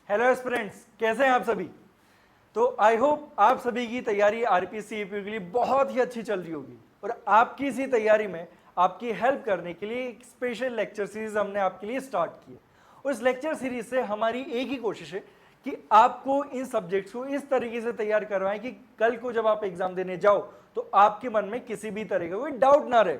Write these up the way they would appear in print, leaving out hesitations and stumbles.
Hello aspirants, कैसे हैं आप सभी। तो आई होप आप सभी की तैयारी आरपीसी एपीयू के लिए बहुत ही अच्छी चल रही होगी और आपकी इसी तैयारी में आपकी हेल्प करने के लिए एक स्पेशल लेक्चर सीरीज हमने आपके लिए स्टार्ट की है। और इस लेक्चर सीरीज से हमारी एक ही कोशिश है कि आपको इन सब्जेक्ट्स को इस तरीके से तैयार करवाएं कि कल को जब आप एग्जाम देने जाओ तो आपके मन में किसी भी तरह का कोई डाउट ना रहे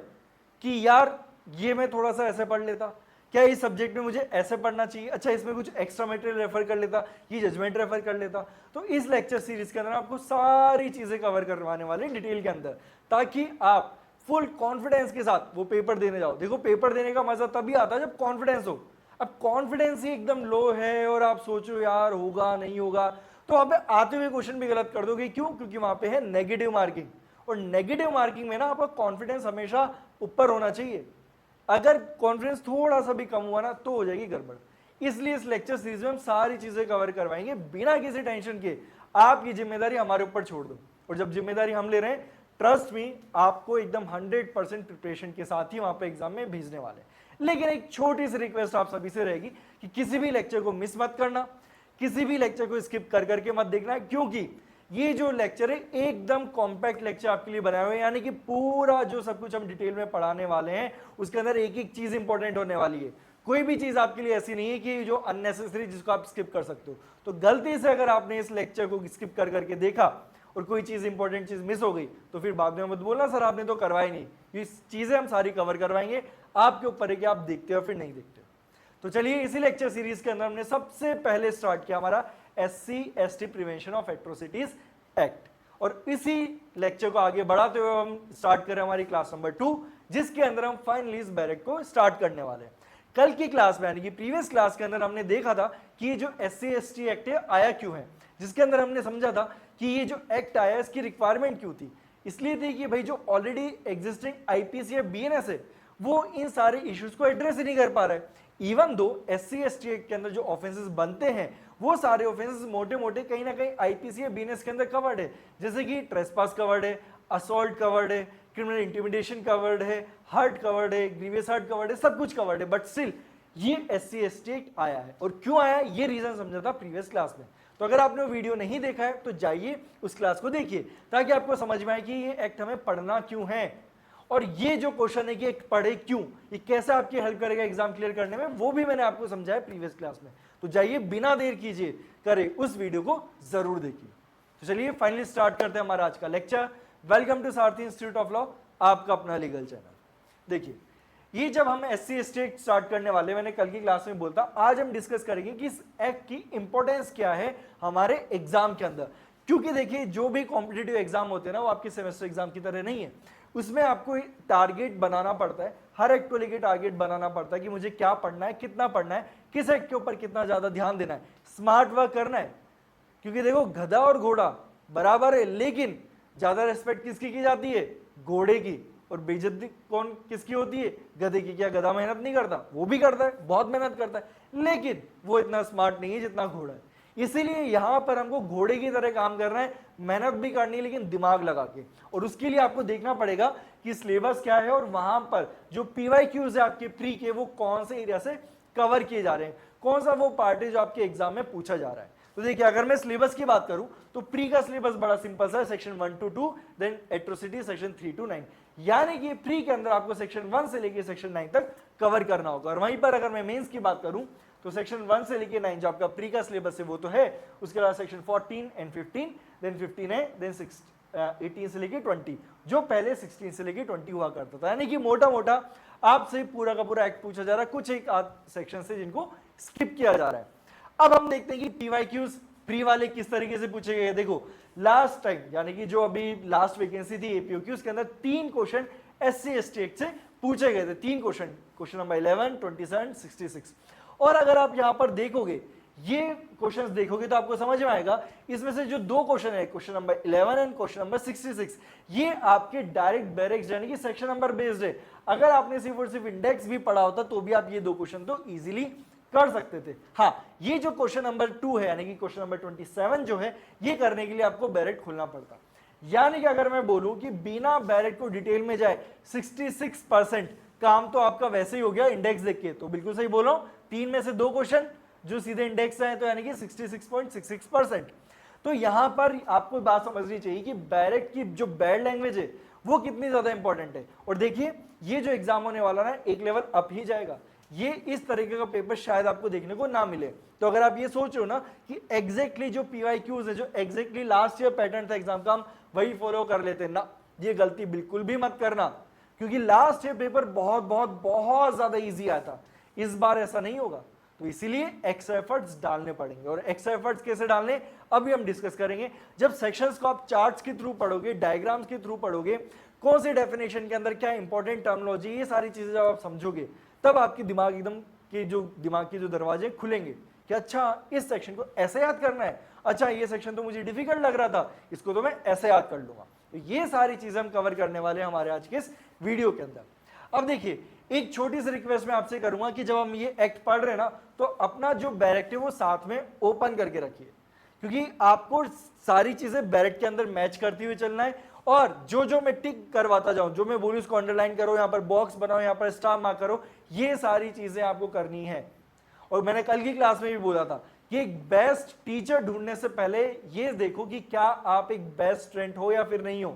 कि यार ये मैं थोड़ा सा ऐसे पढ़ लेता, क्या इस सब्जेक्ट में मुझे ऐसे पढ़ना चाहिए, अच्छा इसमें कुछ एक्स्ट्रा मटेरियल रेफर कर लेता, ये जजमेंट रेफर कर लेता। तो इस लेक्चर सीरीज के अंदर आपको सारी चीजें कवर करवाने वाले डिटेल के अंदर, ताकि आप फुल कॉन्फिडेंस के साथ वो पेपर देने जाओ। देखो पेपर देने का मजा तभी आता है जब कॉन्फिडेंस हो। अब कॉन्फिडेंस ही एकदम लो है और आप सोचो यार होगा नहीं होगा, तो वहां पे आते हुए क्वेश्चन भी गलत कर दोगे। क्यों? क्योंकि वहां पे है नेगेटिव मार्किंग, और नेगेटिव मार्किंग में ना आपका कॉन्फिडेंस हमेशा ऊपर होना चाहिए। अगर कॉन्फिडेंस थोड़ा सा भी कम हुआ ना तो हो जाएगी गड़बड़। इसलिए इस लेक्चर सीरीज में हम सारी चीजें कवर करवाएंगे बिना किसी टेंशन के। आपकी जिम्मेदारी हमारे ऊपर छोड़ दो, और जब जिम्मेदारी हम ले रहे हैं, ट्रस्ट मी, आपको एकदम 100% प्रिपरेशन के साथ ही वहां पे एग्जाम में भेजने वाले हैं। लेकिन एक छोटी सी रिक्वेस्ट आप सभी से रहेगी कि किसी भी लेक्चर को मिस मत करना, किसी भी लेक्चर को स्किप कर करके मत देखना, क्योंकि ये जो लेक्चर है एकदम कॉम्पैक्ट लेक्चर आपके लिए बनाए हुए हैं। यानी कि पूरा जो सब कुछ हम डिटेल में पढ़ाने वाले हैं उसके अंदर एक एक चीज इंपॉर्टेंट होने वाली है। कोई भी चीज आपके लिए ऐसी नहीं है कि जो अननेसेसरी जिसको आप स्किप कर सकते हो। तो गलती से अगर आपने इस लेक्चर को स्किप कर करके देखा और कोई चीज इंपॉर्टेंट चीज मिस हो गई तो फिर बाद में मत बोलना सर आपने तो करवाई नहीं। ये चीजें हम सारी कवर करवाएंगे, आपके ऊपर है कि आप देखते हो फिर नहीं देखते हो। तो चलिए इसी लेक्चर सीरीज के अंदर हमने सबसे पहले स्टार्ट किया हमारा SC/ST prevention of atrocities act, और इसी लेक्चर को आगे बढ़ाते हुए हम स्टार्ट करें हमारी क्लास नंबर 2, जिसके अंदर हम फाइनलिस्ट बैरेट को स्टार्ट करने वाले हैं। कल की क्लास में यानी कि प्रीवियस क्लास के अंदर हमने देखा था कि ये जो SC/ST एक्ट है आया क्यों है, जिसके अंदर हमने समझा था कि ये जो एक्ट आया इसकी रिक्वायरमेंट क्यों थी। इसलिए थी कि भाई जो ऑलरेडी एग्जिस्टिंग IPC या BNS है वो इन सारे इश्यूज को एड्रेस ही नहीं कर पा रहा है। इवन दो SC/ST एक्ट के अंदर जो ऑफेंसेस बनते हैं वो सारे ऑफेंसेस मोटे मोटे कहीं ना कहीं IPC या BNS के अंदर कवर्ड है, जैसे कि ट्रेसपास कवर्ड है, असॉल्ट कवर्ड है, क्रिमिनल इंटिमिडेशन कवर्ड है, हर्ट कवर्ड है, ग्रीवियस हर्ट कवर्ड है, सब कुछ कवर्ड है। बट स्टिल ये SC/ST एक्ट आया है, और क्यों आया ये रीजन समझा था प्रीवियस क्लास में। तो अगर आपने वीडियो नहीं देखा है तो जाइए उस क्लास को देखिए, ताकि आपको समझ में आए कि ये एक्ट हमें पढ़ना क्यों है, और ये जो क्वेश्चन है कि पढ़े क्यों, ये कैसे आपकी हेल्प करेगा एग्जाम क्लियर करने में, वो भी मैंने आपको समझाया प्रीवियस क्लास में। तो जाइए बिना देर कीजिए करे उस वीडियो को जरूर देखिए। तो चलिए फाइनली स्टार्ट करते हैं हमारा आज का lecture. Welcome to Sarathi institute of law, आपका अपना लीगल चैनल। देखिए ये जब हम SC/ST एक्ट स्टार्ट करने वाले, मैंने कल की क्लास में बोलता, आज हम डिस्कस करेंगे कि इस एक्ट की इंपॉर्टेंस क्या है हमारे एग्जाम के अंदर। क्योंकि देखिए जो भी कॉम्पिटिटिव एग्जाम होते हैं ना वो आपके सेमेस्टर एग्जाम की तरह नहीं है, उसमें आपको टारगेट बनाना पड़ता है, हर एक्ट को लेकर टारगेट बनाना पड़ता है कि मुझे क्या पढ़ना है, कितना पढ़ना है, किस एक्ट के ऊपर कितना ज्यादा ध्यान देना है, स्मार्ट वर्क करना है। क्योंकि देखो गधा और घोड़ा बराबर है, लेकिन ज्यादा रेस्पेक्ट किसकी की जाती है? घोड़े की। और बेइज्जती कौन किसकी होती है? गधे की। क्या गधा मेहनत नहीं करता? वो भी करता है, बहुत मेहनत करता है, लेकिन वो इतना स्मार्ट नहीं है जितना घोड़ा है। इसीलिए यहां पर हमको घोड़े की तरह काम करना है, मेहनत भी करनी है लेकिन दिमाग लगा के। और उसके लिए आपको देखना पड़ेगा कि सिलेबस क्या है और वहां पर जो PYQs है आपके प्री के वो कौन से एरिया से कवर किए जा रहे हैं, कौन सा वो पार्ट है जो आपके एग्जाम में पूछा जा रहा है। तो देखिए अगर मैं सिलेबस की बात करूं तो प्री का सिलेबस बड़ा सिंपल सा है, section 1 to 2, then atrocity section 3 to 9। यानी कि प्री के अंदर आपको सेक्शन 1 से लेकर सेक्शन 9 तक कवर करना होगा। और वहीं पर अगर मैं मेंस की बात करूं तो सेक्शन 1 से लेकर 9 जो आपका प्री का सिलेबस है वो तो है, उसके बाद सेक्शन 14 and 15, देन 15 है, देन 18 से लेकर 20, जो पहले 16 से लेकर 20 हुआ करता था। यानी कि मोटा मोटा आपसे पूरा का पूरा एक्ट पूछा जा रहा है, कुछ एक सेक्शन से जिनको स्किप किया जा रहा है। अब हम देखते हैं कि PYQs प्री वाले किस तरीके से पूछे गए। देखो लास्ट टाइम यानी कि जो अभी लास्ट वैकेंसी थी APOQ के अंदर 3 क्वेश्चन SC/ST एक्ट से पूछे गए थे। 3 क्वेश्चन, क्वेश्चन नंबर 11, 27, 66। और अगर आप यहां पर देखोगे, ये क्वेश्चंस देखोगे तो आपको समझ में आएगा इसमें से जो 2 क्वेश्चन है, question number 11 and question number 66, ये आपके डायरेक्ट बैरेक्स यानी कि सेक्शन नंबर बेस्ड है। अगर आपने सिर्फ और सिर्फ इंडेक्स भी पढ़ा होता तो भी आप ये 2 क्वेश्चन तो इजीली कर सकते थे। हाँ, ये जो क्वेश्चन नंबर 2 है यानी कि क्वेश्चन नंबर 27 जो है, ये करने के लिए आपको बैरेट खोलना पड़ता। यानी कि अगर मैं बोलूं कि बिना बैरेट को डिटेल में जाए 66% काम तो आपका वैसे ही हो गया इंडेक्स देख के, तो बिल्कुल सही बोल रहा हूं। 3 में से 2 क्वेश्चन जो सीधे इंडेक्स है, तो यानी कि 66.66%। तो यहां पर आपको बात समझनी चाहिए कि बैरेट की जो बैड लैंग्वेज है वो कितनी ज्यादा इंपॉर्टेंट है। और देखिए ये जो एग्जाम होने वाला ना एक लेवल अप ही जाएगा, ये इस तरीके का पेपर शायद आपको देखने को ना मिले। तो अगर आप ये सोच रहे हो ना कि एग्जैक्टली जो PYQs है, जो एग्जैक्टली लास्ट ईयर पैटर्न था एग्जाम का, हम वही फॉलो कर लेते हैं ना, ये गलती बिल्कुल भी मत करना, क्योंकि लास्ट ईयर पेपर बहुत बहुत बहुत ज्यादा इजी आया था। इस बार ऐसा नहीं होगा, तो इसीलिए एक्स्ट्रा एफर्ट्स डालने पड़ेंगे। और एक्स्ट्रा एफर्ट्स कैसे डालने अभी हम डिस्कस करेंगे। जब सेक्शंस को आप चार्ट्स के थ्रू पढ़ोगे, डायग्राम्स के थ्रू पढ़ोगे, कौन सी डेफिनेशन के अंदर क्या इंपॉर्टेंट टर्मिनोलॉजी, ये सारी चीजें जब आप समझोगे, तब आपकी दिमाग एकदम दिमाग के जो दरवाजे खुलेंगे कि अच्छा इस सेक्शन को ऐसे याद करना है, अच्छा ये सेक्शन तो मुझे डिफिकल्ट लग रहा था, इसको तो मैं ऐसे याद कर लूंगा। तो ये सारी चीजें हम कवर करने वाले हैं हमारे आज के इस वीडियो के अंदर। अब देखिए एक छोटी सी रिक्वेस्ट मैं आपसे करूंगा कि जब हम ये एक्ट पढ़ रहे हैं ना, तो अपना जो बैरेक्ट है वो साथ में ओपन करके रखिए, क्योंकि आपको सारी चीजें बैरेक्ट के अंदर मैच करती हुई चलना है। और जो मैं टिक करवाता जाऊं, जो मैं बोलूं उसको अंडरलाइन करो, यहां पर बॉक्स बनाओ, यहां पर स्टार मार्क करो, ये सारी चीजें आपको करनी है। और मैंने कल की क्लास में भी बोला था कि एक बेस्ट टीचर ढूंढने से पहले ये देखो कि क्या आप एक बेस्ट स्टूडेंट हो या फिर नहीं हो,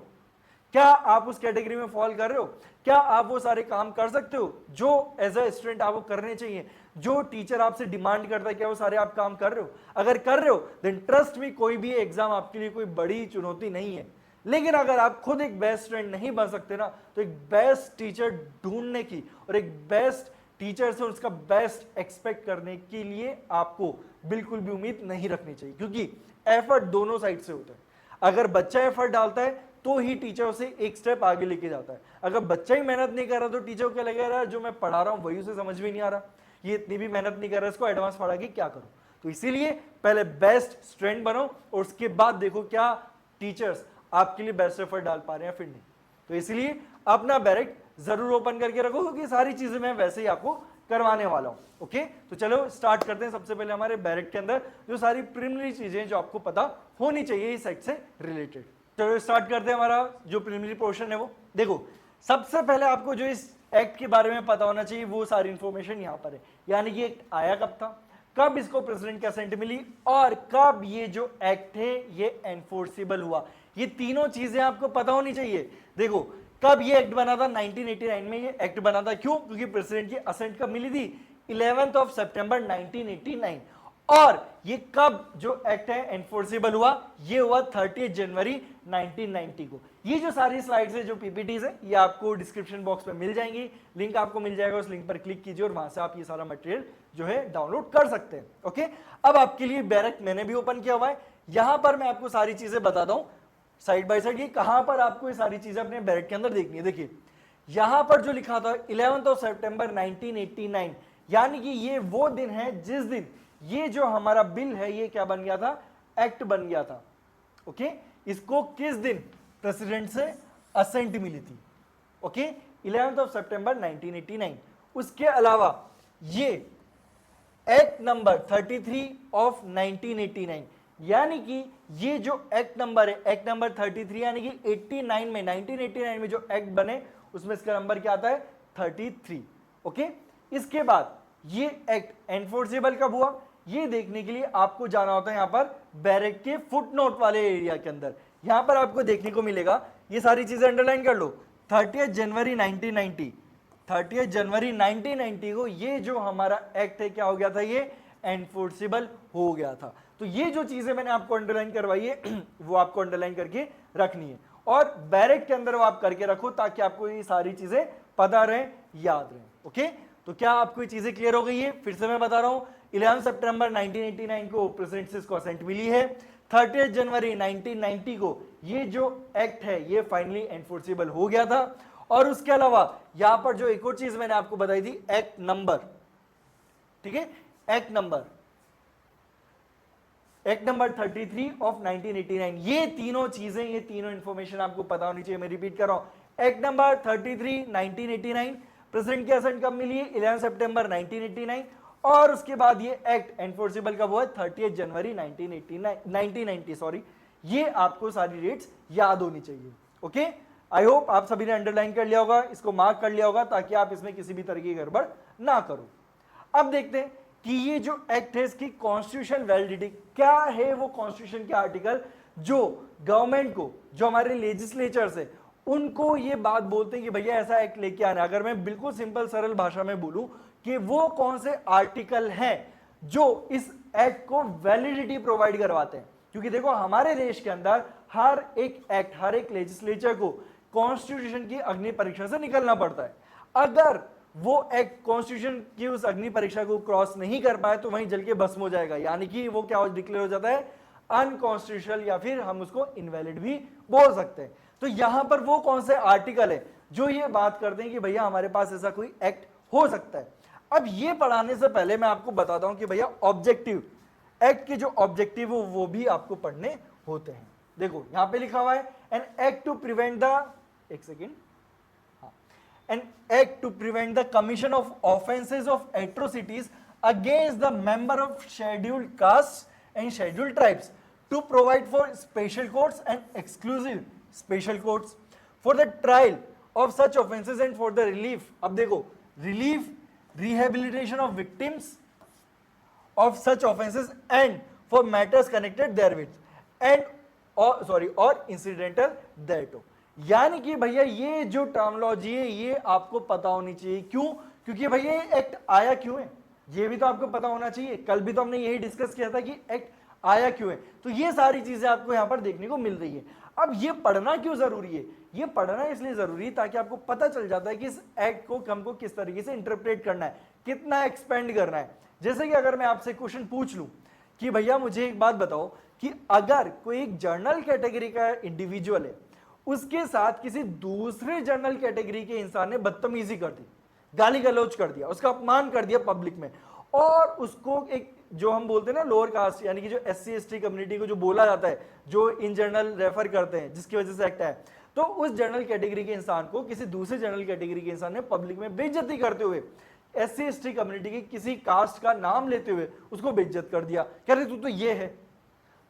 क्या आप उस कैटेगरी में फॉल कर रहे हो, क्या आप वो सारे काम कर सकते हो जो एज अ स्टूडेंट आपको करने चाहिए, जो टीचर आपसे डिमांड करता है, क्या वो सारे आप काम कर रहे हो। अगर कर रहे हो देन ट्रस्ट मी, कोई भी एग्जाम आपके लिए कोई बड़ी चुनौती नहीं है। लेकिन अगर आप खुद एक बेस्ट स्टूडेंट नहीं बन सकते ना, तो एक बेस्ट टीचर ढूंढने की और एक बेस्ट टीचर से उसका बेस्ट एक्सपेक्ट करने के लिए आपको बिल्कुल भी उम्मीद नहीं रखनी चाहिए, क्योंकि एफर्ट दोनों साइड से होता है। अगर बच्चा एफर्ट डालता है तो ही टीचर उसे एक स्टेप आगे लेके जाता है। अगर बच्चा ही मेहनत नहीं कर रहा तो टीचर को क्या लगेगा, जो मैं पढ़ा रहा हूं वही उसे समझ में नहीं आ रहा, ये इतनी भी मेहनत नहीं कर रहा, इसको एडवांस पढ़ा के क्या करूं। तो इसीलिए पहले बेस्ट स्टूडेंट बनो और उसके बाद देखो क्या टीचर्स आपके लिए बेस्ट एफर्ट डाल पा रहे हैं फिर नहीं। तो इसलिए अपना बैरेक्ट जरूर ओपन करके रखो, क्योंकि सारी चीजें मैं वैसे ही आपको करवाने वाला हूं। ओके, तो चलो स्टार्ट करते हैं। सबसे पहले हमारे बैरेक्ट के अंदर जो सारी प्रिलिमिनरी चीजें जो आपको पता होनी चाहिए इस सेट से रिलेटेड। चलो स्टार्ट करते हैं। हमारा जो प्रिलिमिनरी पोर्शन है वो देखो, सबसे पहले आपको जो इस एक्ट के बारे में पता होना चाहिए वो सारी इंफॉर्मेशन यहाँ पर है। यानी कि एक्ट आया कब था, कब इसको प्रेसिडेंट की असेंट मिली, और कब ये जो एक्ट है ये एनफोर्सेबल हुआ। ये तीनों चीजें आपको पता होनी चाहिए। देखो कब ये एक्ट बना था, 1989 में ये एक्ट बना था। क्यों? क्योंकि प्रेसिडेंट की असेंट कब मिली थी, 11 सितंबर 1989। और ये कब जो एक्ट है एनफोर्सेबल हुआ, ये हुआ 30 जनवरी 1990 को। ये जो सारी स्लाइड्स है, जो पीपीटीज है, ये आपको डिस्क्रिप्शन बॉक्स में मिल जाएंगी, लिंक आपको मिल जाएगा, उस लिंक पर क्लिक कीजिए और वहां से आप ये सारा मटेरियल जो है डाउनलोड कर सकते हैं। ओके, अब आपके लिए बैरेक्ट मैंने भी ओपन किया हुआ है। यहां पर मैं आपको सारी चीजें बताता हूं साइड बाय साइड, ये कहां पर आपको ये सारी चीजें अपने बैरेक्ट के अंदर देखनी है। देखिए यहां पर जो लिखा था 11 सितंबर 1989, यानी कि ये वो दिन है जिस दिन ये जो हमारा बिल है ये क्या बन गया था, एक्ट बन गया था। ओके, इसको किस दिन प्रेसिडेंट से असेंट मिली थी। ओके, 11 सितंबर 1989। उसके अलावा ये एक्ट नंबर 33 ऑफ 1989, यानी कि ये जो एक्ट नंबर है, एक्ट नंबर 33, यानी कि 89 में 1989 में जो एक्ट बने उसमें इसका नंबर क्या आता है, 33। ओके, इसके बाद ये एक्ट एनफोर्सेबल कब हुआ, ये देखने के लिए आपको जाना होता है यहां पर बैरेक्ट के फुटनोट वाले एरिया के अंदर। यहां पर आपको देखने को मिलेगा, ये सारी चीजें अंडरलाइन कर लो, 30 जनवरी 1990, 30 जनवरी 1990 को ये जो हमारा एक्ट है क्या हो गया था, ये एनफोर्सेबल हो गया था। तो ये जो चीजें मैंने आपको अंडरलाइन करवाई है वो आपको अंडरलाइन करके रखनी है, और बैरेक्ट के अंदर वो आप करके रखो ताकि आपको ये सारी चीजें पता रहे, याद रहे। ओके, तो क्या आपको ये चीजें क्लियर हो गई है? फिर से मैं बता रहा हूं, 11 सितंबर 1989 को प्रेसिडेंट से इसको असेंट मिली है, 30 जनवरी 1990 को ये जो एक्ट है ये फाइनली एनफोर्सेबल हो गया था। और उसके अलावा यहां पर जो एक और चीज मैंने आपको बताई थी, एक्ट नंबर, ठीक है, एक्ट नंबर 33 ऑफ 1989, ये तीनों चीजें, ये तीनों इंफॉर्मेशन आपको पता होनी चाहिए। मैं रिपीट कर रहा हूं, एक्ट नंबर 33 1989, प्रेसिडेंट की असेंट कब मिली है, 11 सितंबर 1989, और उसके बाद ये एक्ट एनफोर्सेबल कब हुआ, 30 जनवरी 1990 सॉरी। ये आपको सारी डेट्स याद होनी चाहिए। ओके, आई होप आप सभी ने अंडरलाइन कर लिया होगा, इसको मार्क कर लिया होगा, ताकि आप इसमें किसी भी तरह की गड़बड़ ना करो। अब देखते हैं कि ये जो एक्ट है इसकी कॉन्स्टिट्यूशन वैलिडिटी क्या है, वो कॉन्स्टिट्यूशन के आर्टिकल जो गवर्नमेंट को, जो हमारे लेजिस्लेचर्स है, उनको ये बात बोलते हैं कि भैया ऐसा एक्ट लेके आना। अगर मैं बिल्कुल सिंपल सरल भाषा में बोलूं कि वो कौन से आर्टिकल हैं जो इस एक्ट को वैलिडिटी प्रोवाइड करवाते हैं। क्योंकि देखो हमारे देश के अंदर हर एक एक्ट, हर एक लेजिस्लेचर को कॉन्स्टिट्यूशन की अग्नि परीक्षा से निकलना पड़ता है। अगर वो एक्ट कॉन्स्टिट्यूशन की उस अग्नि परीक्षा को क्रॉस नहीं कर पाए तो वहीं जल के भस्म हो जाएगा, यानी कि वो क्या डिक्लेयर हो जाता है, अनकॉन्स्टिट्यूशनल, या फिर हम उसको इनवैलिड भी बोल सकते हैं। तो यहां पर वो कौन से आर्टिकल है जो ये बात करते हैं कि भैया हमारे पास ऐसा कोई एक्ट हो सकता है। अब ये पढ़ाने से पहले मैं आपको बताता हूं कि भैया ऑब्जेक्टिव, एक्ट के जो ऑब्जेक्टिव हो वो भी आपको पढ़ने होते हैं। देखो यहां पे लिखा हुआ है an act to prevent the, एक second, an act to prevent the commission of offences of atrocities against the member of scheduled castes and scheduled tribes, to provide for special courts and exclusive special courts for the trial of such offences and for the relief, अब देखो, relief, rehabilitation of victims of such offences and for matters connected therewith and or incidental thereto। यानी कि भैया ये जो terminology है ये आपको पता होनी चाहिए। क्यों? क्योंकि भैया ये एक्ट आया क्यों है ये भी तो आपको पता होना चाहिए। कल भी तो हमने यही डिस्कस किया था कि एक्ट आया क्यों है, तो ये सारी चीजें आपको यहां पर देखने को मिल रही है। अब ये पढ़ना क्यों जरूरी है? ये पढ़ना इसलिए जरूरी है ताकि आपको पता चल जाता है कि इस एक्ट को हमको किस तरीके से इंटरप्रेट करना है, कितना एक्सपेंड करना है। जैसे कि अगर मैं आपसे क्वेश्चन पूछ लूं कि भैया मुझे एक बात बताओ कि अगर कोई एक जनरल कैटेगरी का इंडिविजुअल है, उसके साथ किसी दूसरे जनरल कैटेगरी के इंसान ने बदतमीजी कर दी, गाली गलौज कर दिया, उसका अपमान कर दिया पब्लिक में, और उसको एक जो हम बोलते हैं ना लोअर कास्ट, यानी कि जो SC ST कम्युनिटी को जो बोला जाता है, जो इन जनरल रेफर करते हैं, जिसकी वजह से एक्ट है, तो उस जनरल कैटेगरी के इंसान को किसी दूसरे जनरल कैटेगरी के इंसान ने पब्लिक में बेइज्जती करते हुए, SC ST कम्युनिटी की किसी कास्ट का नाम लेते हुए उसको बेइज्जत कर दिया, कह रहे तू तो ये है।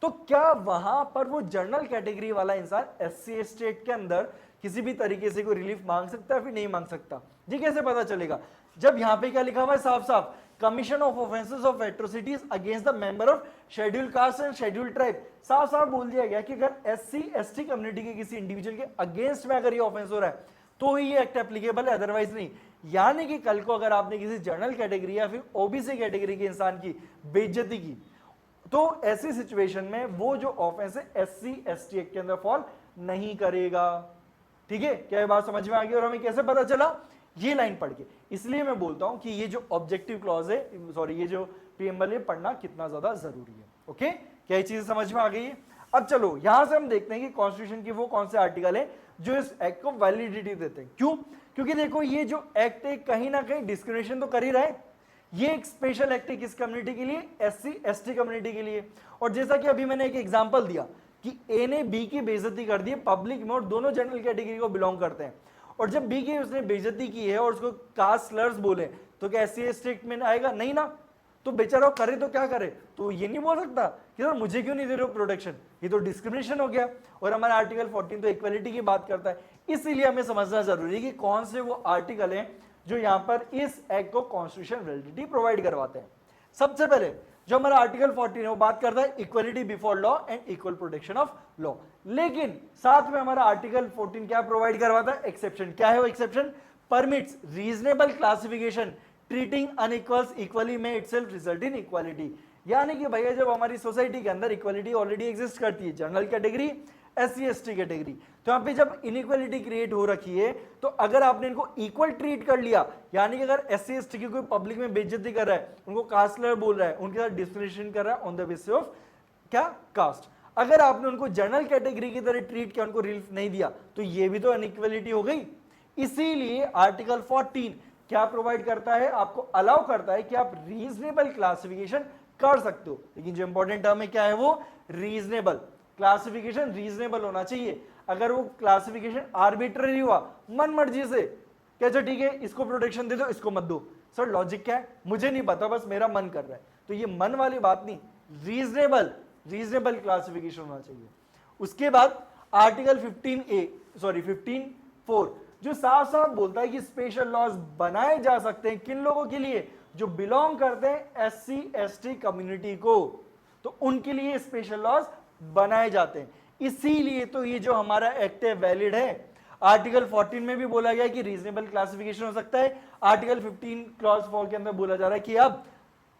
तो क्या वहां पर वो जनरल कैटेगरी वाला इंसान SC ST के अंदर किसी भी तरीके से कोई रिलीफ मांग सकता है, फिर नहीं मांग सकता? ये कैसे पता चलेगा? जब यहां पे क्या लिखा हुआ है साफ साफ, commission of offences of atrocities against the member of scheduled caste and scheduled tribe. साफ साफ बोल दिया गया कि अगर SC ST कम्युनिटी के किसी इंडिविजुअल के अगेंस्ट में अगर ये ऑफेंस हो रहा है तो ही ये एक्ट एप्लीकेबल है, अदरवाइज नहीं। यानी कि कल को अगर आपने किसी जनरल कैटेगरी या फिर OBC कैटेगरी के इंसान की बेइज्जती की, तो ऐसी सिचुएशन में वो जो ऑफेंस है SC ST एक्ट के अंदर फॉल नहीं करेगा। ठीक है, क्या ये बात समझ में आ गई? और हमें कैसे पता चला? ये लाइन पढ़ के। इसलिए मैं बोलता हूं कि ये जो ऑब्जेक्टिव क्लॉज है, सॉरी ये जो प्रीएम्बल है, पढ़ना कितना ज्यादा जरूरी है। ओके, क्या ये चीज समझ में आ गई है? अब चलो यहां से हम देखते हैं कि कॉन्स्टिट्यूशन की वो कौन से आर्टिकल है जो इस एक्ट को वैलिडिटी देते हैं। क्यों? क्योंकि देखो ये जो एक्ट है कहीं ना कहीं डिस्क्रिमिनेशन तो कर ही रहा है। ये एक स्पेशल एक्ट है किस कम्युनिटी के लिए? SC ST कम्युनिटी के लिए। और जैसा कि अभी मैंने एक एग्जांपल दिया कि A ने B की बेइज्जती कर दी पब्लिक में, और दोनों जनरल कैटेगरी को बिलोंग करते हैं, और जब B की उसने बेइज्जती की है और उसको कास्ट स्लर्स बोले, तो क्या SC ST एक्ट में आएगा? नहीं ना। तो बेचारा करे तो क्या करे? तो ये नहीं बोल सकता कि सर मुझे क्यों नहीं दे रहे हो प्रोटेक्शन, ये तो डिस्क्रिमिनेशन हो गया। और हमारा आर्टिकल 14 तो इक्वालिटी की बात करता है। इसीलिए हमें समझना जरूरी है कि कौन से वो आर्टिकल हैं जो यहां पर इस एक्ट को कॉन्स्टिट्यूशन वैलिडिटी प्रोवाइड करवाते हैं। सबसे पहले जो हमारा आर्टिकल 14 है वो बात करता है equality before law and equal protection of law, लेकिन साथ में हमारा आर्टिकल 14 क्या प्रोवाइड करवाता है? एक्सेप्शन। क्या है वो exception? Permits reasonable classification treating unequals equally में इटसेल्फ रिजल्ट इन इक्वालिटी। यानी कि भैया जब हमारी सोसाइटी के अंदर इक्वालिटी ऑलरेडी एग्जिस्ट करती है, general category SC ST category, तो यहाँ पे जब इनइक्वालिटी क्रिएट हो रखी है, तो अगर आपने इनको इक्वल ट्रीट कर लिया, यानी कि अगर SC ST की कोई पब्लिक में बेइज्जती कर रहा है, उनको कास्ट स्लर बोल रहा है, उनके साथ डिस्क्रिमिनेशन कर रहा है ऑन द बेसिस ऑफ क्या? कास्ट, अगर आपने उनको जनरल कैटेगरी की तरह ट्रीट किया, उनको रिलीफ नहीं दिया, तो ये भी तो इनइक्वालिटी हो गई। इसीलिए आर्टिकल 14 क्या प्रोवाइड करता है? आपको अलाउ करता है कि आप रीजनेबल क्लासिफिकेशन कर सकते हो, लेकिन जो इंपॉर्टेंट टर्म है क्या है वो? रीजनेबल। क्लासिफिकेशन रीजनेबल होना चाहिए। अगर वो क्लासिफिकेशन आर्बिट्ररी हुआ, मन मर्जी से क्या, ठीक है इसको प्रोटेक्शन दे दो, इसको मत दो, सर लॉजिक क्या है मुझे नहीं पता, बस मेरा मन कर रहा है, तो ये मन वाली बात नहीं, रीजनेबल क्लासिफिकेशन होना चाहिए। उसके बाद आर्टिकल 15 4 जो साफ साफ बोलता है कि स्पेशल लॉज बनाए जा सकते हैं किन लोगों के लिए? जो बिलोंग करते हैं SC ST कम्युनिटी को, तो उनके लिए स्पेशल लॉज बनाए जाते हैं। इसीलिए तो ये जो हमारा एक्ट है वैलिड है। आर्टिकल 14 में भी बोला गया कि रीजनेबल क्लासिफिकेशन हो सकता है, आर्टिकल 15 क्लॉज 4 के अंदर बोला जा रहा है कि अब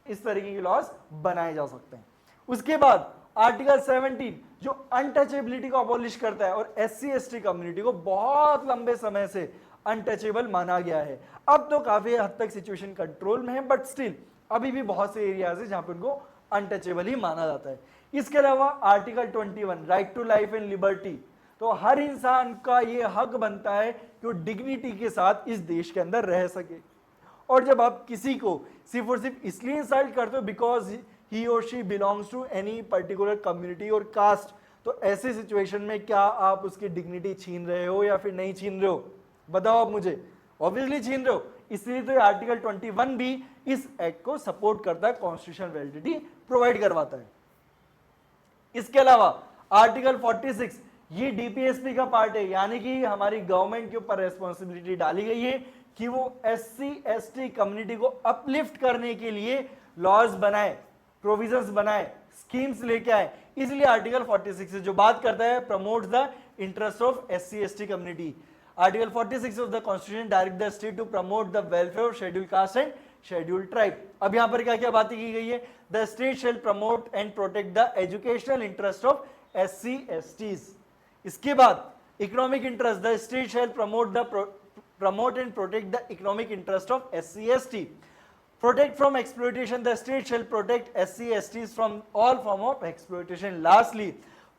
इस तरीके के लॉज बनाए जा सकते हैं। उसके बाद आर्टिकल 17 जो अनटचेबिलिटी को अबॉलिश करता है और SC ST कम्युनिटी को बहुत लंबे समय से अनटचेबल माना गया है। अब तो काफी हद तक सिचुएशन कंट्रोल में है, बट स्टिल अभी भी बहुत से एरियाज है जहां पर उनको अनटचेबल ही माना जाता है। इसके अलावा article 21 right to life and liberty, तो हर इंसान का ये हक बनता है कि वो डिग्निटी के साथ इस देश के अंदर रह सके। और जब आप किसी को सिर्फ और सिर्फ इसलिए इंसल्ट करते हो बिकॉज ही और she belongs to any particular community और कास्ट, तो ऐसे सिचुएशन में क्या आप उसकी डिग्निटी छीन रहे हो या फिर नहीं छीन रहे हो? बताओ आप मुझे। ऑब्वियसली छीन रहे हो, इसलिए तो आर्टिकल 21 भी इस एक्ट को सपोर्ट करता है, कॉन्स्टिट्यूशनल वैलिडिटी प्रोवाइड करवाता है। इसके अलावा आर्टिकल 46 ये डीपीएसपी का पार्ट है, यानी कि हमारी गवर्नमेंट के ऊपर रेस्पॉन्सिबिलिटी डाली गई है कि वो SC ST कम्युनिटी को अपलिफ्ट करने के लिए लॉज बनाए, प्रोविजंस बनाए, स्कीम्स लेके आए। इसलिए आर्टिकल 46 से जो बात करता है promotes the interest of SC ST community. Article 46 of the constitution direct the state to promote the welfare of schedule caste and schedule tribe. अब यहां पर क्या क्या बातें की गई है? The state shall promote and protect the educational interest of SC STs। इसके बाद economic interest, the state shall promote and protect the economic interest of SC ST. Protect from exploitation, the state shall protect SC STs from all form of exploitation. Lastly,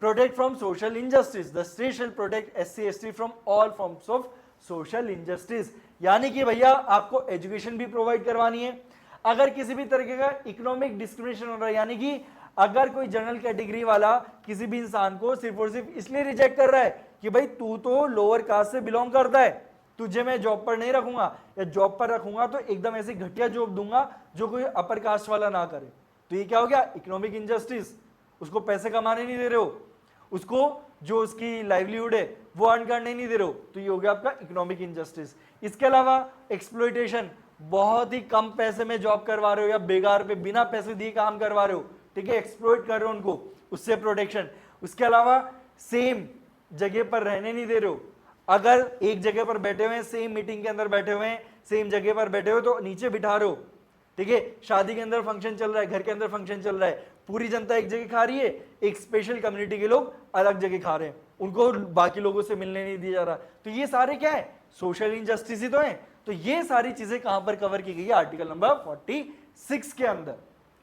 protect from social injustice, the state shall protect SC ST from all forms of social injustice. यानी कि भैया आपको education भी provide करवानी है। अगर किसी भी तरीके का इकोनॉमिक डिस्क्रिमिनेशन हो रहा है, यानी कि अगर कोई जनरल कैटेगरी वाला किसी भी इंसान को सिर्फ और सिर्फ इसलिए रिजेक्ट कर रहा है कि भाई तू तो लोअर कास्ट से बिलोंग करता है, तुझे मैं जॉब पर नहीं रखूंगा, या जॉब पर रखूंगा तो एकदम ऐसी घटिया जॉब दूंगा जो कोई अपर कास्ट वाला ना करे, तो ये क्या हो गया? Economic injustice. उसको पैसे कमाने नहीं दे रहे हो, उसको जो उसकी लाइवलीहुड है वो अर्न करने नहीं दे रहे हो, तो ये हो गया आपका इकोनॉमिक इनजस्टिस। इसके अलावा एक्सप्लॉइटेशन, बहुत ही कम पैसे में जॉब करवा रहे हो या बेकार पे बिना पैसे दिए काम करवा रहे हो, ठीक है, एक्सप्लॉइट कर रहे हो उनको, उससे प्रोटेक्शन। उसके अलावा सेम जगह पर रहने नहीं दे रहे हो, अगर एक जगह पर बैठे हुए हैं, सेम मीटिंग के अंदर बैठे हुए हैं, सेम जगह पर बैठे हुए तो नीचे बिठा रहे हो, ठीक है, शादी के अंदर फंक्शन चल रहा है, घर के अंदर फंक्शन चल रहा है, पूरी जनता एक जगह खा रही है, एक स्पेशल कम्युनिटी के लोग अलग जगह खा रहे हैं, उनको बाकी लोगों से मिलने नहीं दिया जा रहा, तो ये सारे क्या है? सोशल इनजस्टिस ही तो है। तो ये सारी चीजें कहां पर कवर की गई है? आर्टिकल नंबर 46 के अंदर।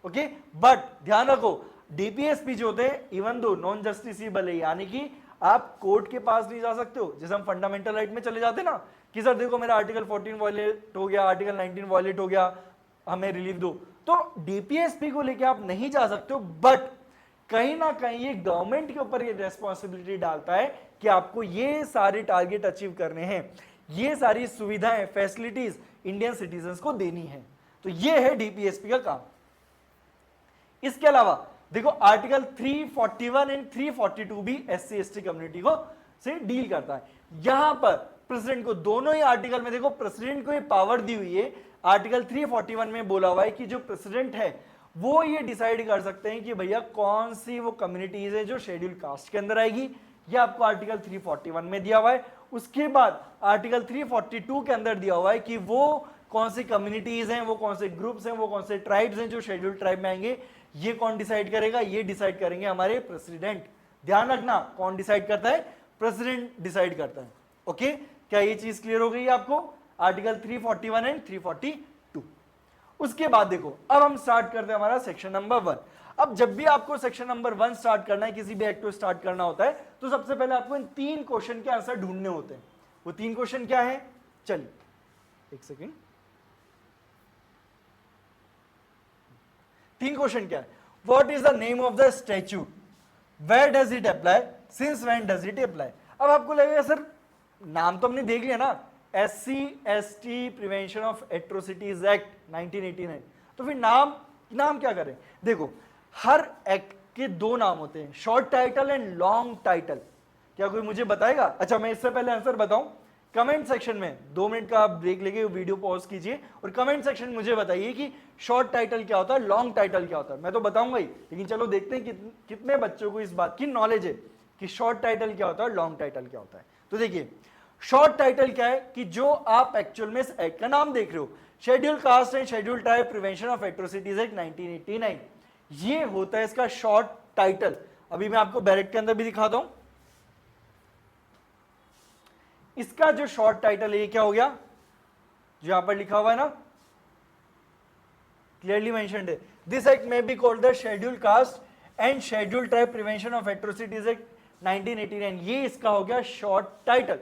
ओके, बट ध्यान रखो डीपीएसपी जो होते हैं इवन दो नॉन जस्टिसेबल है, यानी कि आप कोर्ट के पास नहीं जा सकते हो, जैसे हम फंडामेंटल राइट में चले जाते ना कि सर देखो मेरा आर्टिकल 14 वायलेट हो गया, आर्टिकल 19 वायलेट हो गया, हमें रिलीफ दो, तो डीपीएसपी को लेके आप नहीं जा सकते हो। बट कहीं ना कहीं ये गवर्नमेंट के ऊपर ये रेस्पॉन्सिबिलिटी डालता है कि आपको ये सारे टारगेट अचीव करने हैं, ये सारी सुविधाएं फैसिलिटीज इंडियन सिटीजन्स को देनी है, तो ये है डीपीएसपी का काम। इसके अलावा देखो आर्टिकल 341 एंड 342 भी SC ST कम्युनिटी को से डील करता है। यहां पर प्रेसिडेंट को, दोनों ही आर्टिकल में देखो प्रेसिडेंट को ये पावर दी हुई है। आर्टिकल 341 में बोला हुआ है कि जो प्रेसिडेंट है वो ये डिसाइड कर सकते हैं कि भैया कौन सी वो कम्युनिटीज है जो शेड्यूल कास्ट के अंदर आएगी, ये आपको आर्टिकल 341 में दिया हुआ है। उसके बाद आर्टिकल 342 के अंदर दिया हुआ है कि वो कौन सी कम्युनिटीज हैं, वो कौन से ग्रुप्स हैं, वो कौन से ट्राइब्स हैं जो शेड्यूल ट्राइब में आएंगे, ये कौन डिसाइड करेगा? ये डिसाइड करेंगे हमारे प्रेसिडेंट। ध्यान रखना, कौन डिसाइड करता है? प्रेसिडेंट डिसाइड करता है। ओके, क्या ये चीज क्लियर हो गई है आपको? Article 341 and 342। उसके बाद देखो अब हम स्टार्ट करते हैं हमारा सेक्शन नंबर 1। अब जब भी आपको सेक्शन नंबर 1 स्टार्ट करना है, किसी भी एक्ट को स्टार्ट करना होता है, तो सबसे पहले आपको इन 3 क्वेश्चन के आंसर ढूंढने होते हैं। वो 3 क्वेश्चन क्या है? चलिए एक सेकेंड, 3 क्वेश्चन क्या है? What is the name of the statute, where does it apply, since when does it apply. अब आपको लगेगा सर नाम तो हमने देख लिया ना, SC ST prevention of atrocities act 1989, तो फिर नाम क्या करें? देखो हर एक्ट के 2 नाम होते हैं, short title and long title. क्या कोई मुझे बताएगा? अच्छा मैं इससे पहले आंसर बताऊं, कमेंट सेक्शन में 2 मिनट का आप ब्रेक लेके वीडियो पॉज कीजिए और कमेंट सेक्शन मुझे बताइए कि शॉर्ट टाइटल क्या होता है, लॉन्ग टाइटल क्या होता है। मैं तो बताऊंगा ही, लेकिन चलो देखते हैं कितने बच्चों को इस बात की नॉलेज है कि शॉर्ट टाइटल क्या होता है, लॉन्ग टाइटल क्या होता है। तो देखिए, शॉर्ट टाइटल क्या है कि जो आप एक्चुअल में इस एक्ट का नाम देख रहे हो, schedule caste and schedule tribe prevention of atrocities act 1989, ये होता है इसका शॉर्ट टाइटल। अभी मैं आपको बैरेट के अंदर भी दिखाता हूं। इसका जो शॉर्ट टाइटल है ये क्या हो गया, जो यहां पर लिखा हुआ है ना, क्लियरली मेंशन्ड है, दिस एक्ट में be called the schedule caste and schedule tribe prevention of atrocities act 1989। ये इसका हो गया शॉर्ट टाइटल।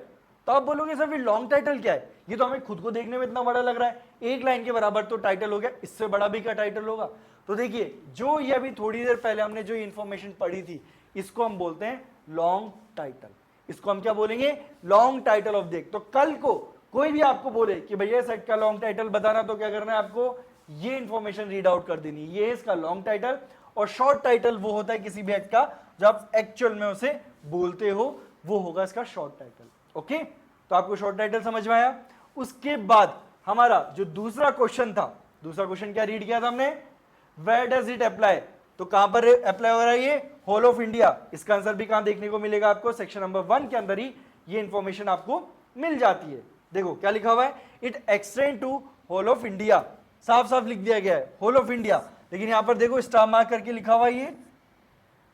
तो आप बोलोगे सर फिर लॉन्ग टाइटल क्या है, ये तो हमें खुद को देखने में इतना बड़ा लग रहा है, एक लाइन के बराबर तो टाइटल हो गया, इससे बड़ा भी क्या टाइटल होगा। तो देखिए, जो ये अभी थोड़ी देर पहले हमने जो इंफॉर्मेशन पढ़ी थी, इसको हम बोलते हैं लॉन्ग टाइटल। इसको हम क्या बोलेंगे, long title of the act. तो कल को कोई भी आपको बोले कि भैया इस एक्ट का लॉन्ग टाइटल बताना, तो क्या करना है आपको, ये इंफॉर्मेशन रीड आउट कर देनी, ये है इसका लॉन्ग टाइटल। और शॉर्ट टाइटल वो होता है किसी भी एक्ट का जो आप एक्चुअल में उसे बोलते हो, वो होगा इसका शॉर्ट टाइटल। ओके, तो आपको शॉर्ट टाइटल समझ में आया। उसके बाद हमारा जो दूसरा क्वेश्चन था, दूसरा क्वेश्चन क्या रीड किया था हमने, वेयर डज इट अप्लाई, तो कहां पर अप्लाई हो रहा है ये, होल ऑफ इंडिया। इसका आंसर भी कहां देखने को मिलेगा आपको, सेक्शन नंबर 1 के अंदर ही ये इंफॉर्मेशन आपको मिल जाती है। देखो क्या लिखा हुआ है, it extend to whole of India, साफ साफ लिख दिया गया है होल ऑफ इंडिया, लेकिन यहां पर देखो स्टार मार्क करके लिखा हुआ है ये,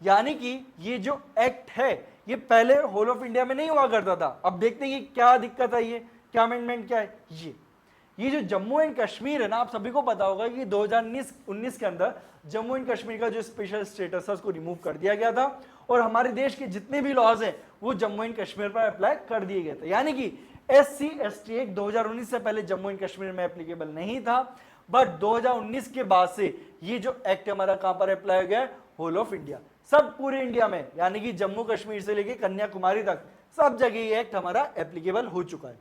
यानी कि ये जो एक्ट है ये पहले होल ऑफ इंडिया में नहीं हुआ करता था। अब देखते हैं कि क्या दिक्कत आई है, क्या अमेंडमेंट क्या है। ये जो जम्मू एंड कश्मीर है ना, आप सभी को पता होगा कि 2019 के अंदर जम्मू एंड कश्मीर का जो स्पेशल स्टेटस है उसको रिमूव कर दिया गया था, और हमारे देश के जितने भी लॉज हैं वो जम्मू एंड कश्मीर पर अप्लाई कर दिए गए थे। यानी कि SC ST एक्ट 2019 से पहले जम्मू एंड कश्मीर में एप्लीकेबल नहीं था, बट 2019 के बाद से ये जो एक्ट हमारा कहां पर अप्लाई हो गया, होल ऑफ इंडिया, सब पूरे इंडिया में, यानी कि जम्मू कश्मीर से लेके कन्याकुमारी तक सब जगह ये एक्ट हमारा एप्लीकेबल हो चुका है।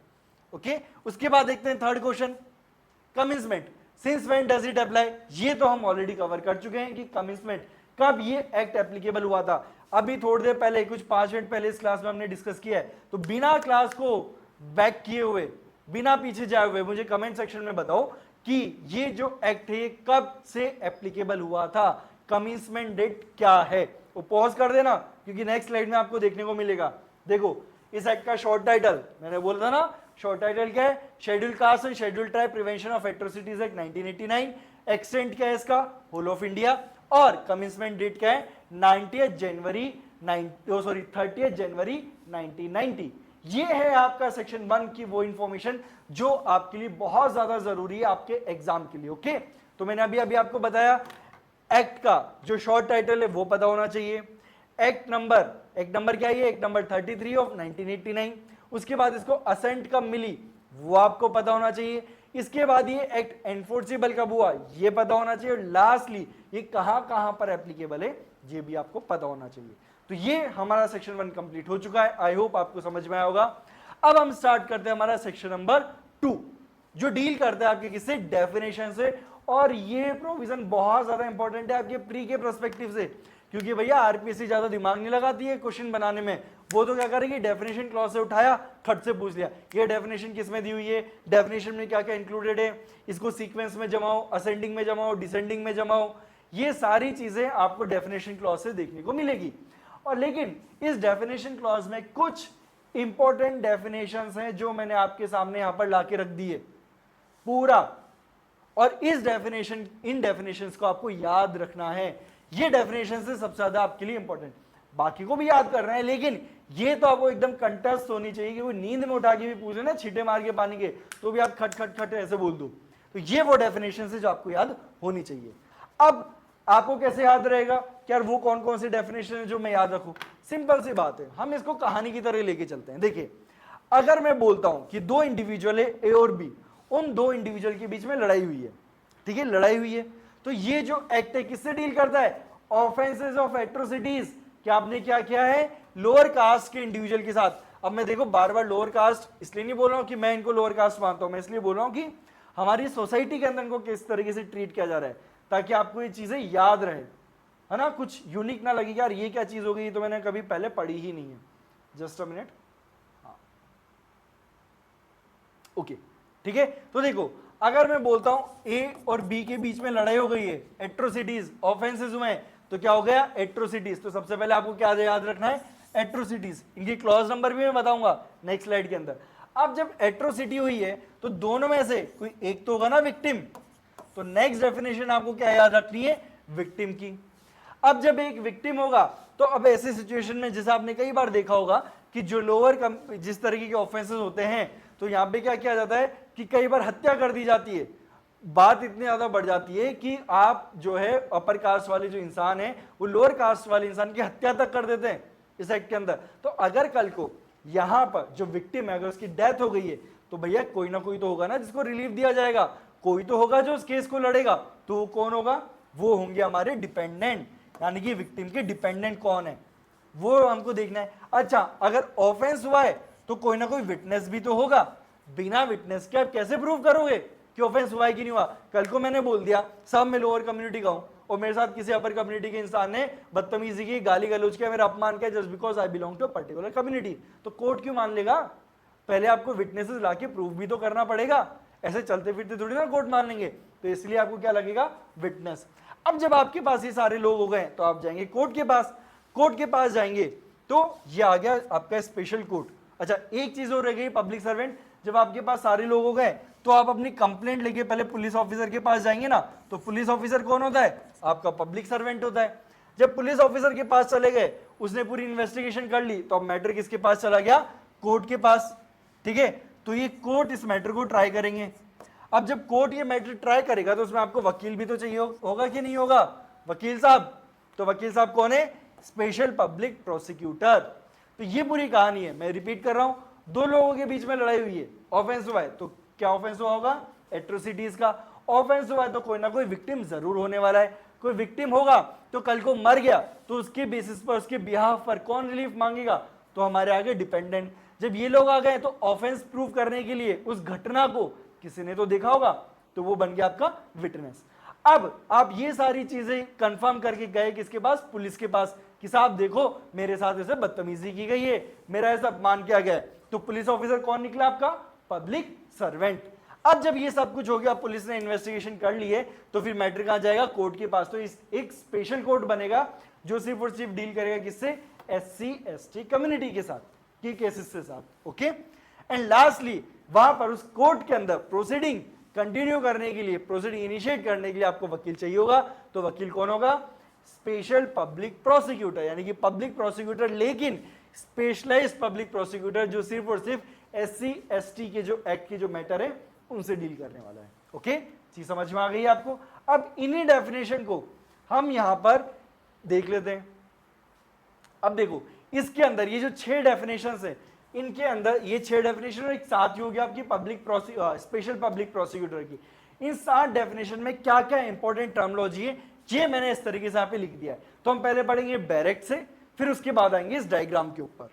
ओके, उसके बाद देखते हैं third question, commencement, since when does it apply. ये तो हम ऑलरेडी कवर कर चुके हैं कि कमिंसमेंट, कब ये एक्ट एप्लीकेबल हुआ था। अभी थोड़ी देर पहले, कुछ 5 मिनट पहले इस क्लास में हमने डिस्कस किया है। तो बिना क्लास को बैक किए हुए, बिना पीछे जाए हुए, मुझे कमेंट सेक्शन में बताओ कि ये जो एक्ट है कब से एप्लीकेबल हुआ था, कमिंसमेंट डेट क्या है। वो पॉज कर देना, क्योंकि नेक्स्ट स्लाइड में आपको देखने को मिलेगा। देखो इस एक्ट का शॉर्ट टाइटल मैंने बोला था ना, शॉर्ट टाइटल क्या है, schedule caste and schedule tribe prevention of atrocities act 1989। Extent क्या है इसका, होल ऑफ इंडिया। और कमिंसमेंट डेट क्या है, 30 जनवरी 1990। ये है आपका सेक्शन 1 की वो इंफॉर्मेशन जो आपके लिए बहुत ज्यादा जरूरी है आपके एग्जाम के लिए। ओके, तो मैंने अभी आपको बताया एक्ट का जो शॉर्ट टाइटल है वो पता होना चाहिए। एक्ट नंबर क्या है, एक्ट नंबर 33 ऑफ 1989। उसके बाद इसको असेंट कब मिली वो आपको पता होना चाहिए। इसके बाद ये एक्ट एनफोर्सेबल कब हुआ ये पता होना चाहिए, और लास्टली ये कहां पर एप्लीकेबल है ये भी आपको पता होना चाहिए। तो ये हमारा सेक्शन 1 कंप्लीट हो चुका है, आई होप आपको समझ में आया होगा। अब हम स्टार्ट करते हैं हमारा सेक्शन नंबर 2, जो डील करता है आपके किससे, डेफिनेशन से। और ये प्रोविजन बहुत ज्यादा इंपॉर्टेंट है आपके प्री के पर्सपेक्टिव से, क्योंकि भैया आरपीएससी ज्यादा दिमाग नहीं लगाती है क्वेश्चन बनाने में। वो तो क्या करेगी, डेफिनेशन क्लॉज से उठाया, खट से पूछ लिया ये डेफिनेशन किस में दी हुई है, डेफिनेशन में क्या क्या इंक्लूडेड है, इसको सीक्वेंस में जमाओ, असेंडिंग में जमाओ, डिसेंडिंग में जमाओ। ये सारी चीजें आपको डेफिनेशन क्लॉज से देखने को मिलेगी। और लेकिन इस डेफिनेशन क्लॉज में कुछ इंपॉर्टेंट डेफिनेशंस हैं जो मैंने आपके सामने यहां पर लाके रख दी है पूरा, और इन डेफिनेशंस को आपको याद रखना है। ये डेफिनेशन से सबसे ज्यादा आपके लिए इंपॉर्टेंट, बाकी को भी याद करना है, लेकिन ये तो आपको एकदम कंटस्ट होनी चाहिए कि वो नींद में उठा के भी पूछे ना, छींटे मार के पानी के, तो भी आप खट खट खट ऐसे बोल दो। तो ये वो डेफिनेशन है जो आपको याद होनी चाहिए। अब आपको कैसे याद रहेगा कि यार वो कौन कौन सी डेफिनेशन है जो मैं याद रखूं, सिंपल सी बात है, हम इसको कहानी की तरह लेके चलते हैं। देखिए, अगर मैं बोलता हूं कि दो इंडिविजुअल है ए और बी, उन दो इंडिविजुअल के बीच में लड़ाई हुई है, ठीक है, लड़ाई हुई है, तो ये जो एक्ट है किससे डील करता है, ऑफेंसेस ऑफ एट्रोसिटीज। कि आपने क्या किया है, लोअर कास्ट के इंडिविजुअल के साथ। अब मैं देखो बार बार लोअर कास्ट इसलिए नहीं बोल रहा हूं कि मैं इनको लोअर कास्ट मानता हूं, मैं इसलिए बोल रहा हूं कि हमारी सोसाइटी के अंदर इनको किस तरीके से ट्रीट किया जा रहा है, ताकि आपको ये चीजें याद रहे, है ना, कुछ यूनिक ना लगे यार ये क्या चीज हो गई, तो मैंने कभी पहले पढ़ी ही नहीं है। जस्ट अ मिनट, हाँ ओके, ठीक है। तो देखो, अगर मैं बोलता हूं ए और बी के बीच में लड़ाई हो गई है, एट्रोसिटीज, ऑफेंसेस हुए हैं, तो क्या हो गया, एट्रोसिटीज। तो सबसे पहले आपको क्या याद रखना है, एट्रोसिटीज। इनकी क्लॉज नंबर भी मैं बताऊंगा नेक्स्ट स्लाइड के अंदर। अब जब एट्रोसिटी हुई है तो दोनों में से कोई एक तो होगा ना विक्टिम, तो नेक्स्ट डेफिनेशन आपको क्या याद रखनी है, विक्टिम की। अब जब एक विक्टिम होगा तो अब ऐसी सिचुएशन में, जैसे आपने कई बार देखा होगा कि जो लोअर जिस तरीके के ऑफेंसेस होते हैं, तो यहां पे क्या किया जाता है कि कई बार हत्या कर दी जाती है। बात इतनी ज्यादा बढ़ जाती है कि आप जो है अपर कास्ट वाले जो इंसान है वो लोअर कास्ट वाले इंसान की हत्या तक कर देते हैं इस एक्ट के अंदर। तो अगर कल को यहां पर जो विक्टिम है अगर उसकी डेथ हो गई है, तो भैया कोई ना कोई तो होगा ना जिसको रिलीफ दिया जाएगा, कोई तो होगा जो उस केस को लड़ेगा। तो वो कौन होगा, वो होंगे हमारे डिपेंडेंट, यानी कि विक्टिम के डिपेंडेंट कौन है वो हमको देखना है। अच्छा, अगर ऑफेंस हुआ है तो कोई ना कोई विटनेस भी तो होगा। बिना विटनेस के आप कैसे प्रूव करोगे कि ऑफेंस हुआ है कि नहीं हुआ। कल को मैंने बोल दिया सब मैं लोअर कम्युनिटी का हूं और मेरे साथ किसी अपर कम्युनिटी के इंसान ने बदतमीजी की, गाली गलौज किया, मेरा अपमान किया, just because I belong to a particular community, तो कोर्ट क्यों मान लेगा। पहले आपको विटनेसेस लाके प्रूव भी तो करना पड़ेगा, ऐसे चलते फिरते थोड़ी ना कोर्ट मान लेंगे। तो इसलिए आपको क्या लगेगा, विटनेस। अब जब आपके पास ये सारे लोग हो गए तो आप जाएंगे कोर्ट के पास। कोर्ट के पास जाएंगे तो ये आ गया आपका स्पेशल कोर्ट। अच्छा, एक चीज और रह गई, पब्लिक सर्वेंट। जब आपके पास सारे लोग हो गए तो आप अपनी कंप्लेंट लेके पहले पुलिस ऑफिसर के पास जाएंगे ना। तो पुलिस ऑफिसर कौन होता है, आपका पब्लिक सर्वेंट होता है। जब पुलिस ऑफिसर के पास चले गए, उसने पूरी इन्वेस्टिगेशन कर ली, तो अब मैटर किसके पास चला गया, कोर्ट के पास। ठीक है, तो ये कोर्ट इस मैटर को ट्राई करेंगे। अब जब कोर्ट ये मैटर ट्राई करेगा तो उसमें आपको वकील भी तो चाहिए होगा कि नहीं होगा, वकील साहब। तो वकील साहब कौन है, स्पेशल पब्लिक प्रोसिक्यूटर। तो ये पूरी कहानी है, मैं रिपीट कर रहा हूं। दो लोगों के बीच में लड़ाई हुई है, ऑफेंस हुआ है, तो क्या ऑफेंस हुआ होगा, एट्रोसिटीज का। ऑफेंस हुआ है तो कोई ना कोई विक्टिम जरूर होने वाला है। कोई विक्टिम होगा तो कल को मर गया तो उसके बेसिस पर, उसके बिहाफ पर कौन रिलीफ मांगेगा, तो हमारे आगे डिपेंडेंट। जब ये लोग आ गए तो ऑफेंस प्रूव करने के लिए उस घटना को किसी ने तो देखा होगा, तो वो बन गया आपका विटनेस। अब आप ये सारी चीजें कंफर्म करके गए किसके पास, पुलिस के पास, कि साहब देखो मेरे साथ ऐसे बदतमीजी की गई है, मेरा ऐसा अपमान किया गया है। तो पुलिस ऑफिसर कौन निकला, आपका पब्लिक सर्वेंट। अब जब ये सब कुछ हो गया, पुलिस ने इन्वेस्टिगेशन कर ली है, तो फिर मैटर कहां जाएगा, कोर्ट के पास। तो इस एक स्पेशल कोर्ट बनेगा जो सिर्फ और सिर्फ डील करेगा किससे, SC ST कम्युनिटी के साथ, की केसेस के साथ। ओके, एंड लास्टली वहां पर उस कोर्ट के अंदर प्रोसीडिंग कंटिन्यू करने के लिए, प्रोसीडिंग इनिशिएट करने के लिए आपको वकील चाहिए होगा। तो वकील कौन होगा, स्पेशल पब्लिक प्रोसिक्यूटर, यानी कि पब्लिक प्रोसिक्यूटर, लेकिन स्पेशलाइज्ड पब्लिक प्रोसिक्यूटर जो सिर्फ और सिर्फ SC ST के जो एक्ट के जो मैटर है उनसे डील करने वाला है। ओके, चीज समझ में आ गई आपको। अब इन्हीं डेफिनेशन को हम यहां पर देख लेते हैं। अब देखो इसके अंदर ये जो 6 डेफिनेशन है, इनके अंदर ये 6 डेफिनेशन एक साथ ही हो गया आपकी स्पेशल पब्लिक प्रोसिक्यूटर की। इन 7 डेफिनेशन में क्या क्या इंपॉर्टेंट टर्मिनोलॉजी है ये मैंने इस तरीके से यहाँ पे लिख दिया है। तो हम पहले पढ़ेंगे बैरेक्ट से, फिर उसके बाद आएंगे इस डायग्राम के ऊपर।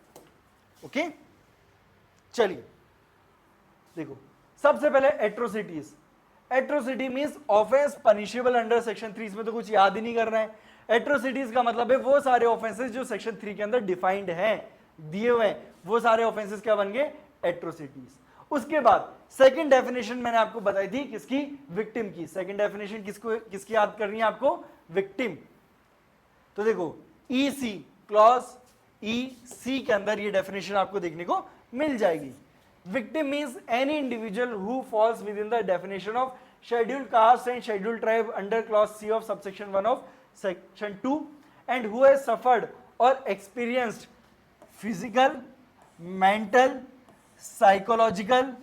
ओके, चलिए देखो, सबसे पहले atrocities. Atrocity means offence punishable under section 3। इसमें तो कुछ याद ही नहीं करना है। एट्रोसिटीज का मतलब है वो सारे ऑफेंसेस जो सेक्शन 3 के अंदर डिफाइंड हैं, दिए हुए हैं, वो सारे ऑफेंसेस क्या बन गए, एट्रोसिटीज। उसके बाद सेकंड डेफिनेशन मैंने आपको बताई थी किसकी, विक्टिम की। सेकंड डेफिनेशन किसकी याद करनी है आपको, विक्टिम। तो देखो EC क्लॉज EC के अंदर ये डेफिनेशन आपको देखने को मिल जाएगी। Victim means any individual who falls within the definition of scheduled caste and scheduled tribe under clause C of subsection 1 of section 2 and who has suffered or experienced physical, mental, psychological,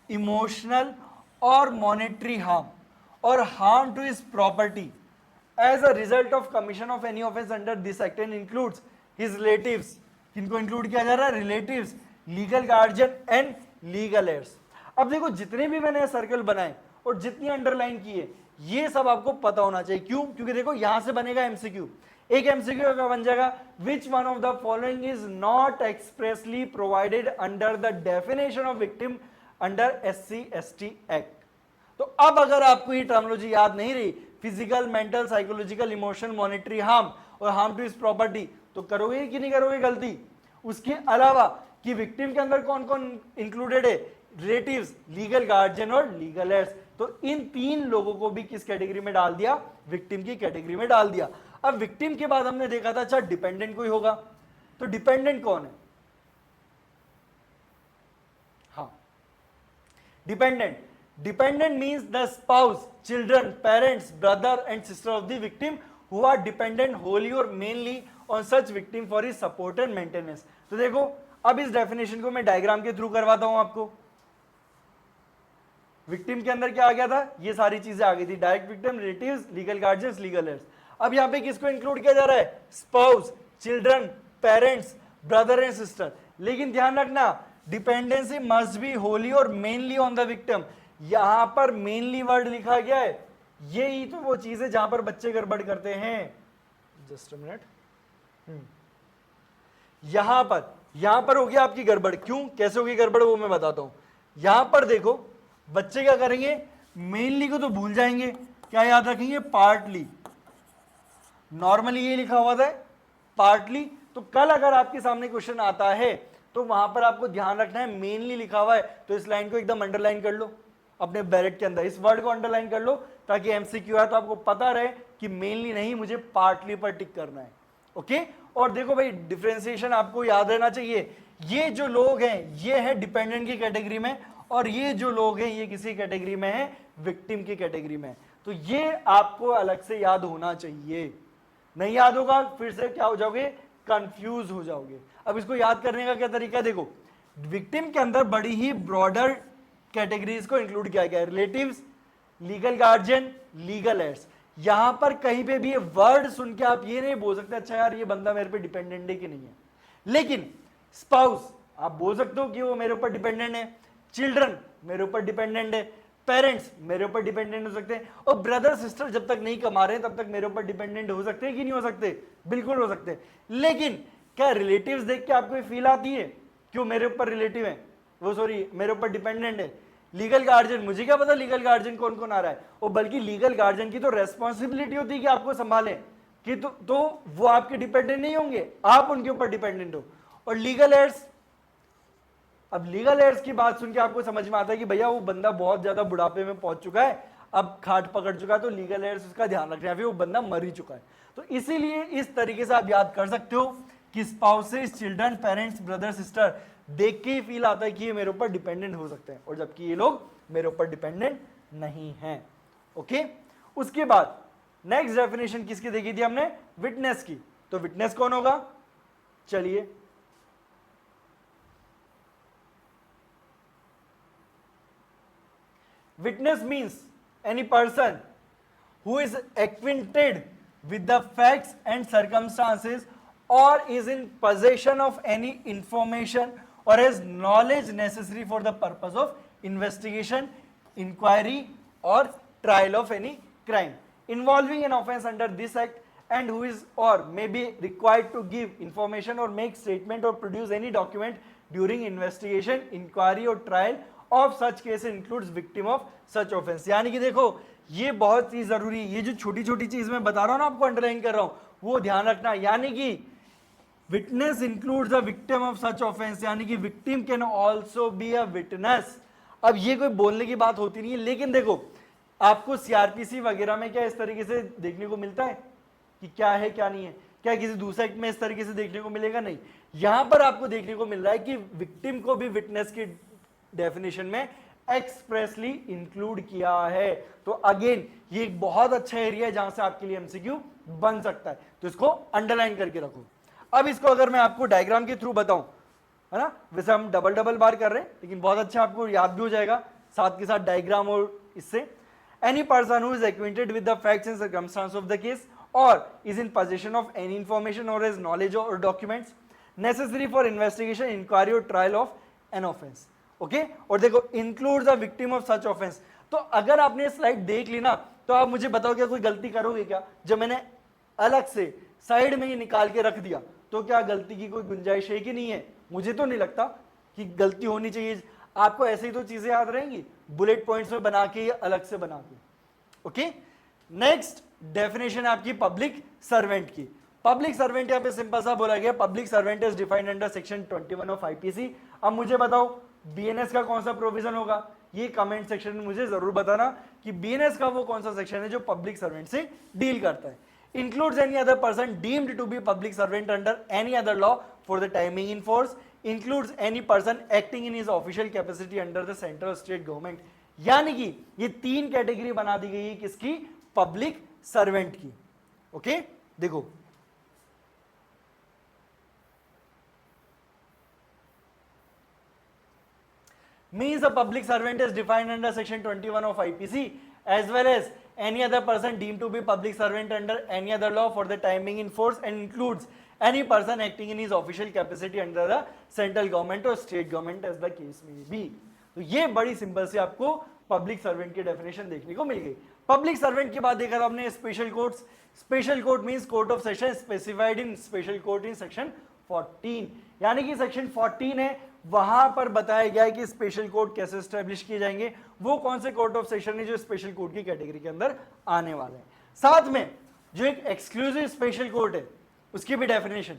emotional or monetary harm or harm to his property as a result of commission of any offense under this act and includes his relatives। किनको include किया जा रहा है, relatives, legal guardian and legal aids. अब देखो जितने भी मैंने सर्कल बनाए और जितनी अंडरलाइन की है, ये सब आपको पता होना चाहिए। क्यों, क्योंकि देखो यहां से बनेगा एमसीक्यू। एक एमसीक्यू का बन जाएगा, which one of the following is not expressly provided under the definition of victim under SC ST act. तो अब अगर आपको ये टर्मिनोलॉजी याद नहीं रही, physical, mental, psychological, emotional, monetary harm और हार्म टू हिज प्रॉपर्टी, तो करोगे कि नहीं करोगे गलती। उसके अलावा कि विक्टिम के अंदर कौन कौन इंक्लूडेड है, रिलेटिव्स, लीगल गार्जियन और लीगल हेयर्स। तो इन तीन लोगों को भी किस कैटेगरी में डाल दिया? विक्टिम की कैटेगरी में डाल दिया। अब विक्टिम के बाद हमने देखा था अच्छा डिपेंडेंट कोई होगा, तो डिपेंडेंट कौन है? हाँ, dependent means the spouse, children, parents, brother and sister of the victim who are dependent wholly और mainly on such victim for his support and maintenance. तो देखो अब इस डेफिनेशन को मैं डायग्राम के थ्रू करवाता हूं आपको। विक्टिम के अंदर क्या आ गया था? ये सारी चीजें आ गई थी, direct victim, relatives, legal guardians, legal hairs. अब यहां पे किसको इंक्लूड किया जा रहा है? Spouse, children, parents, brother and sister. लेकिन ध्यान रखना, डिपेंडेंसी मस्ट बी होली और मेनली ऑन द विक्टिम। यहां पर मेनली वर्ड लिखा गया है, यही तो वो चीज है जहां पर बच्चे गड़बड़ करते हैं। जस्ट अ मिनट, यहां पर हो गया आपकी गड़बड़। क्यों, कैसे होगी गड़बड़ वो मैं बताता हूं। यहां पर देखो बच्चे क्या करेंगे, मेनली को तो भूल जाएंगे, क्या याद रखेंगे? पार्टली। नॉर्मली ये लिखा हुआ था पार्टली, तो कल अगर आपके सामने क्वेश्चन आता है तो वहां पर आपको ध्यान रखना है मेनली लिखा हुआ है, तो इस लाइन को एकदम अंडरलाइन कर लो अपने बैरेट के अंदर, इस वर्ड को अंडरलाइन कर लो ताकि एमसीक्यू है तो आपको पता रहे कि मेनली नहीं, मुझे पार्टली पर टिक करना है। ओके, और देखो भाई डिफरेंशिएशन आपको याद रहना चाहिए, ये जो लोग हैं ये है डिपेंडेंट की कैटेगरी में, और ये जो लोग हैं ये किसी कैटेगरी में है? विक्टिम की कैटेगरी में। तो ये आपको अलग से याद होना चाहिए, नहीं याद होगा फिर से क्या हो जाओगे? कंफ्यूज हो जाओगे। अब इसको याद करने का क्या तरीका है? देखो विक्टिम के अंदर बड़ी ही ब्रॉडर कैटेगरीज को इंक्लूड किया गया है, relatives, legal guardian, legal hairs. यहां पर कहीं पे भी वर्ड सुन के आप ये नहीं बोल सकते अच्छा यार ये बंदा मेरे पे डिपेंडेंट है कि नहीं है। लेकिन स्पाउस आप बोल सकते हो कि वो मेरे ऊपर डिपेंडेंट है, चिल्ड्रन मेरे ऊपर डिपेंडेंट है, पेरेंट्स मेरे ऊपर डिपेंडेंट हो सकते हैं, और ब्रदर सिस्टर जब तक नहीं कमा रहे तब तक मेरे ऊपर डिपेंडेंट हो सकते हैं कि नहीं हो सकते? बिल्कुल हो सकते हैं। लेकिन क्या रिलेटिव्स देख के आपको फील आती है क्यों मेरे ऊपर रिलेटिव है, वो सॉरी मेरे ऊपर डिपेंडेंट है? लीगल गार्जियन, मुझे क्या पता लीगल गार्जियन कौन कौन आ रहा है, और बल्कि लीगल गार्जियन की तो रेस्पॉन्सिबिलिटी होती है कि आपको संभाले कि तो वो आपके डिपेंडेंट नहीं होंगे, आप उनके ऊपर डिपेंडेंट हो। और लीगल हेयर्स, अब लीगल हेयर्स की बात सुन के आपको समझ में आता है कि भैया वो बंदा बहुत ज्यादा बुढ़ापे में पहुंच चुका है, अब खाट पकड़ चुका है, तो लीगल हेयर्स उसका ध्यान रख रहे हैं, वो बंदा मर ही चुका है। तो इसीलिए इस तरीके से आप याद कर सकते हो कि spouses, children, parents, brother, sister देख के ही फील आता है कि ये मेरे ऊपर डिपेंडेंट हो सकते हैं, और जबकि ये लोग मेरे ऊपर डिपेंडेंट नहीं हैं। ओके, उसके बाद नेक्स्ट डेफिनेशन किसकी देखी थी हमने? विटनेस की। तो विटनेस कौन होगा? चलिए witness means any person who is acquainted with the facts and circumstances or is in possession of any information or has knowledge necessary for the purpose of investigation, inquiry or trial of any crime involving an offense under this act, and who is or may be required to give information or make statement or produce any document during investigation, inquiry or trial of such case includes victim of such offence. यानी कि देखो ये बहुत ही जरूरी, ये जो छोटी छोटी चीज मैं बता रहा हूं ना आपको, अंडरलाइन कर रहा हूं, वो ध्यान रखना। यानी कि witness includes the victim of such offence, यानी कि victim can also be a witness. अब ये कोई बोलने की बात होती नहीं है, लेकिन देखो आपको सीआरपीसी वगैरह में क्या इस तरीके से देखने को मिलता है कि क्या है क्या नहीं है? क्या किसी दूसरे एक्ट में इस तरीके से देखने को मिलेगा? नहीं। यहां पर आपको देखने को मिल रहा है कि विक्टिम को भी विटनेस की डेफिनेशन में एक्सप्रेसली इंक्लूड किया है। तो अगेन ये एक बहुत अच्छा एरिया है जहां से आपके लिए एमसीक्यू बन सकता है, तो इसको अंडरलाइन करके रखो। अब इसको अगर मैं आपको डायग्राम के थ्रू बताऊं, है ना, वैसे हम डबल बार कर रहे हैं लेकिन बहुत अच्छा आपको याद भी हो जाएगा साथ के साथ डायग्राम और इससे। Any person who is acquainted with the facts and circumstances of the case और is in position of any information और इज नॉलेज और documents necessary for investigation, inquiry और trial of an offence. Okay, और देखो include the victim of such offence. तो अगर आपने slide देख ली ना तो आप मुझे बताओ क्या कोई गलती करोगे क्या? जब मैंने अलग से साइड में ही निकाल के रख दिया तो क्या गलती की कोई गुंजाइश है कि नहीं है? मुझे तो नहीं लगता कि गलती होनी चाहिए। आपको ऐसे ही तो चीजें याद रहेंगी बुलेट पॉइंट्स में बना के या अलग से बना के। ओके, नेक्स्ट डेफिनेशन है आपकी पब्लिक सर्वेंट की। पब्लिक सर्वेंट यहाँ पे सिंपल सा बोला गया, public servant is defined under section 21 of IPC. अब मुझे बताओ बीएनएस का कौन सा प्रोविजन होगा, ये कमेंट सेक्शन में मुझे जरूर बताना कि बीएनएस का वो कौन सा सेक्शन है जो पब्लिक सर्वेंट से डील करता है। Includes any other person deemed to be public servant under any other law for the timing in force, includes any person acting in his official capacity under the central state government. यानी कि ये 3 category बना दी गई है किसकी, public servant की। Okay देखो means a public servant is defined under section 21 of IPC as well as any other person deemed to be public servant under any other law for the timing in force and includes any person acting in his official capacity under the central government or state government as the case may be। तो ये बड़ी simple से आपको public servant की definition देखने को मिल गई। Public servant के बाद देखा था हमने special courts. Special court means court of session specified in special court in section 14, यानी कि सेक्शन 14 है, वहां पर बताया गया है कि स्पेशल कोर्ट कैसे स्टैब्लिश किए जाएंगे, वो कौन से कोर्ट ऑफ सेशन है जो स्पेशल कोर्ट की कैटेगरी के अंदर आने वाले हैं। साथ में जो एक एक्सक्लूसिव स्पेशल कोर्ट है उसकी भी definition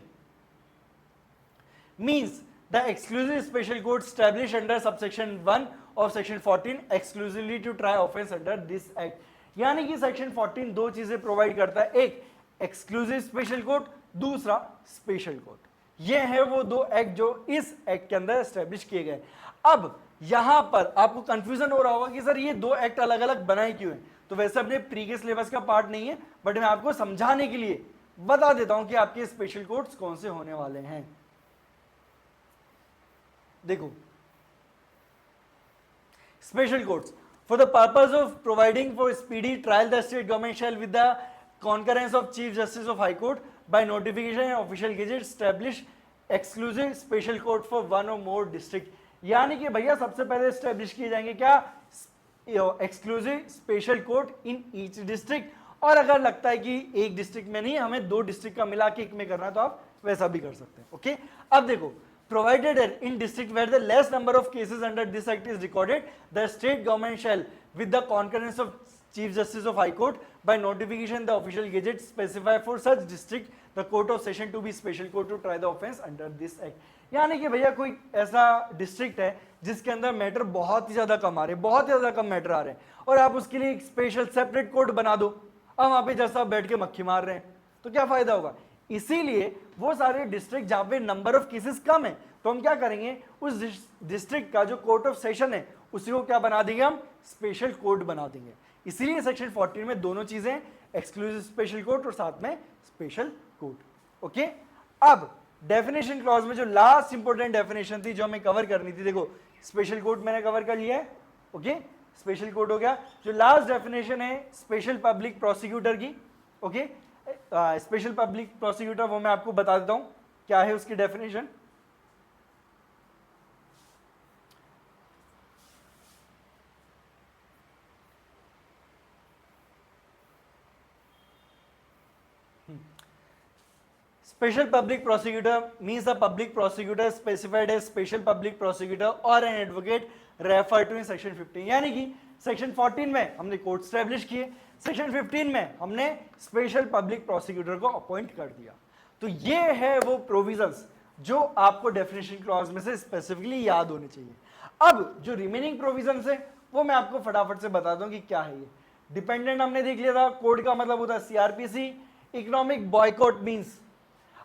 means the exclusive special court stablish under subsection 1 of section 14 exclusively to try offence under this act. यानी कि सेक्शन 14 दो चीजें प्रोवाइड करता है, एक एक्सक्लूसिव स्पेशल कोर्ट, दूसरा स्पेशल कोर्ट। ये है वो दो एक्ट जो इस एक्ट के अंदर एस्टेब्लिश किए गए। अब यहां पर आपको कंफ्यूजन हो रहा होगा कि सर ये दो एक्ट अलग अलग बनाए क्यों हैं, तो वैसे अपने प्रीवियस सिलेबस का पार्ट नहीं है, बट मैं आपको समझाने के लिए बता देता हूं कि आपके स्पेशल कोर्ट्स कौन से होने वाले हैं। देखो special courts for the purpose of providing for speedy trial the state government shell with the concurrence of chief justice of high court by notification and official gazette establish exclusive special court for one or more district। यानी कि भैया सबसे पहले establish किए जाएंगे क्या, exclusive special court in each district, और अगर लगता है कि एक डिस्ट्रिक्ट में नहीं हमें दो डिस्ट्रिक्ट का मिला के एक में करना है तो आप वैसा भी कर सकते हैं। ओके अब देखो provided in district where the less number of cases under this act is recorded the state government shall with the concurrence of chief justice of high court by notification the official gazette specify for such district the court of session to be special court to try the offence under this act। यानी कि भैया कोई ऐसा district है जिसके अंदर matter बहुत ही ज्यादा कम आ रहे हैं, बहुत ही ज्यादा कम मैटर आ रहे हैं, और आप उसके लिए एक स्पेशल सेपरेट कोर्ट बना दो, अब वहां पे जैसा बैठ के मक्खी मार रहे हैं तो क्या फायदा होगा। इसीलिए वो सारे डिस्ट्रिक्ट जहां पे नंबर ऑफ केसेस कम है तो हम क्या करेंगे, उस डिस्ट्रिक्ट का जो कोर्ट ऑफ सेशन है उसी को क्या बना देंगे, हम स्पेशल कोर्ट बना देंगे। इसीलिए सेक्शन 14 में दोनों चीजें, एक्सक्लूसिव स्पेशल कोर्ट और साथ में स्पेशल कोर्ट। ओके अब डेफिनेशन क्लॉज में जो लास्ट इंपॉर्टेंट डेफिनेशन थी जो हमें कवर करनी थी, देखो स्पेशल कोर्ट मैंने कवर कर लिया है। ओके स्पेशल कोर्ट हो गया। जो लास्ट डेफिनेशन है स्पेशल पब्लिक प्रोसिक्यूटर की, ओके स्पेशल पब्लिक प्रोसिक्यूटर वो मैं आपको बता देता हूं क्या है उसकी definition. Special public prosecutor means a public prosecutor specified as special public prosecutor or an advocate referred to in section 15। यानी कि सेक्शन 14 में हमने कोर्ट स्टैब्लिश किए, सेक्शन 15 में हमने स्पेशल पब्लिक प्रोसिक्यूटर को अपॉइंट कर दिया। तो ये है वो प्रोविजंस जो आपको डेफिनेशन क्लॉज में से स्पेसिफिकली याद होने चाहिए। अब जो रिमेनिंग प्रोविजंस है वो मैं आपको फटाफट से बता दूं कि क्या है ये। डिपेंडेंट हमने देख लिया था, कोड का मतलब होता है CrPC. Economic boycott means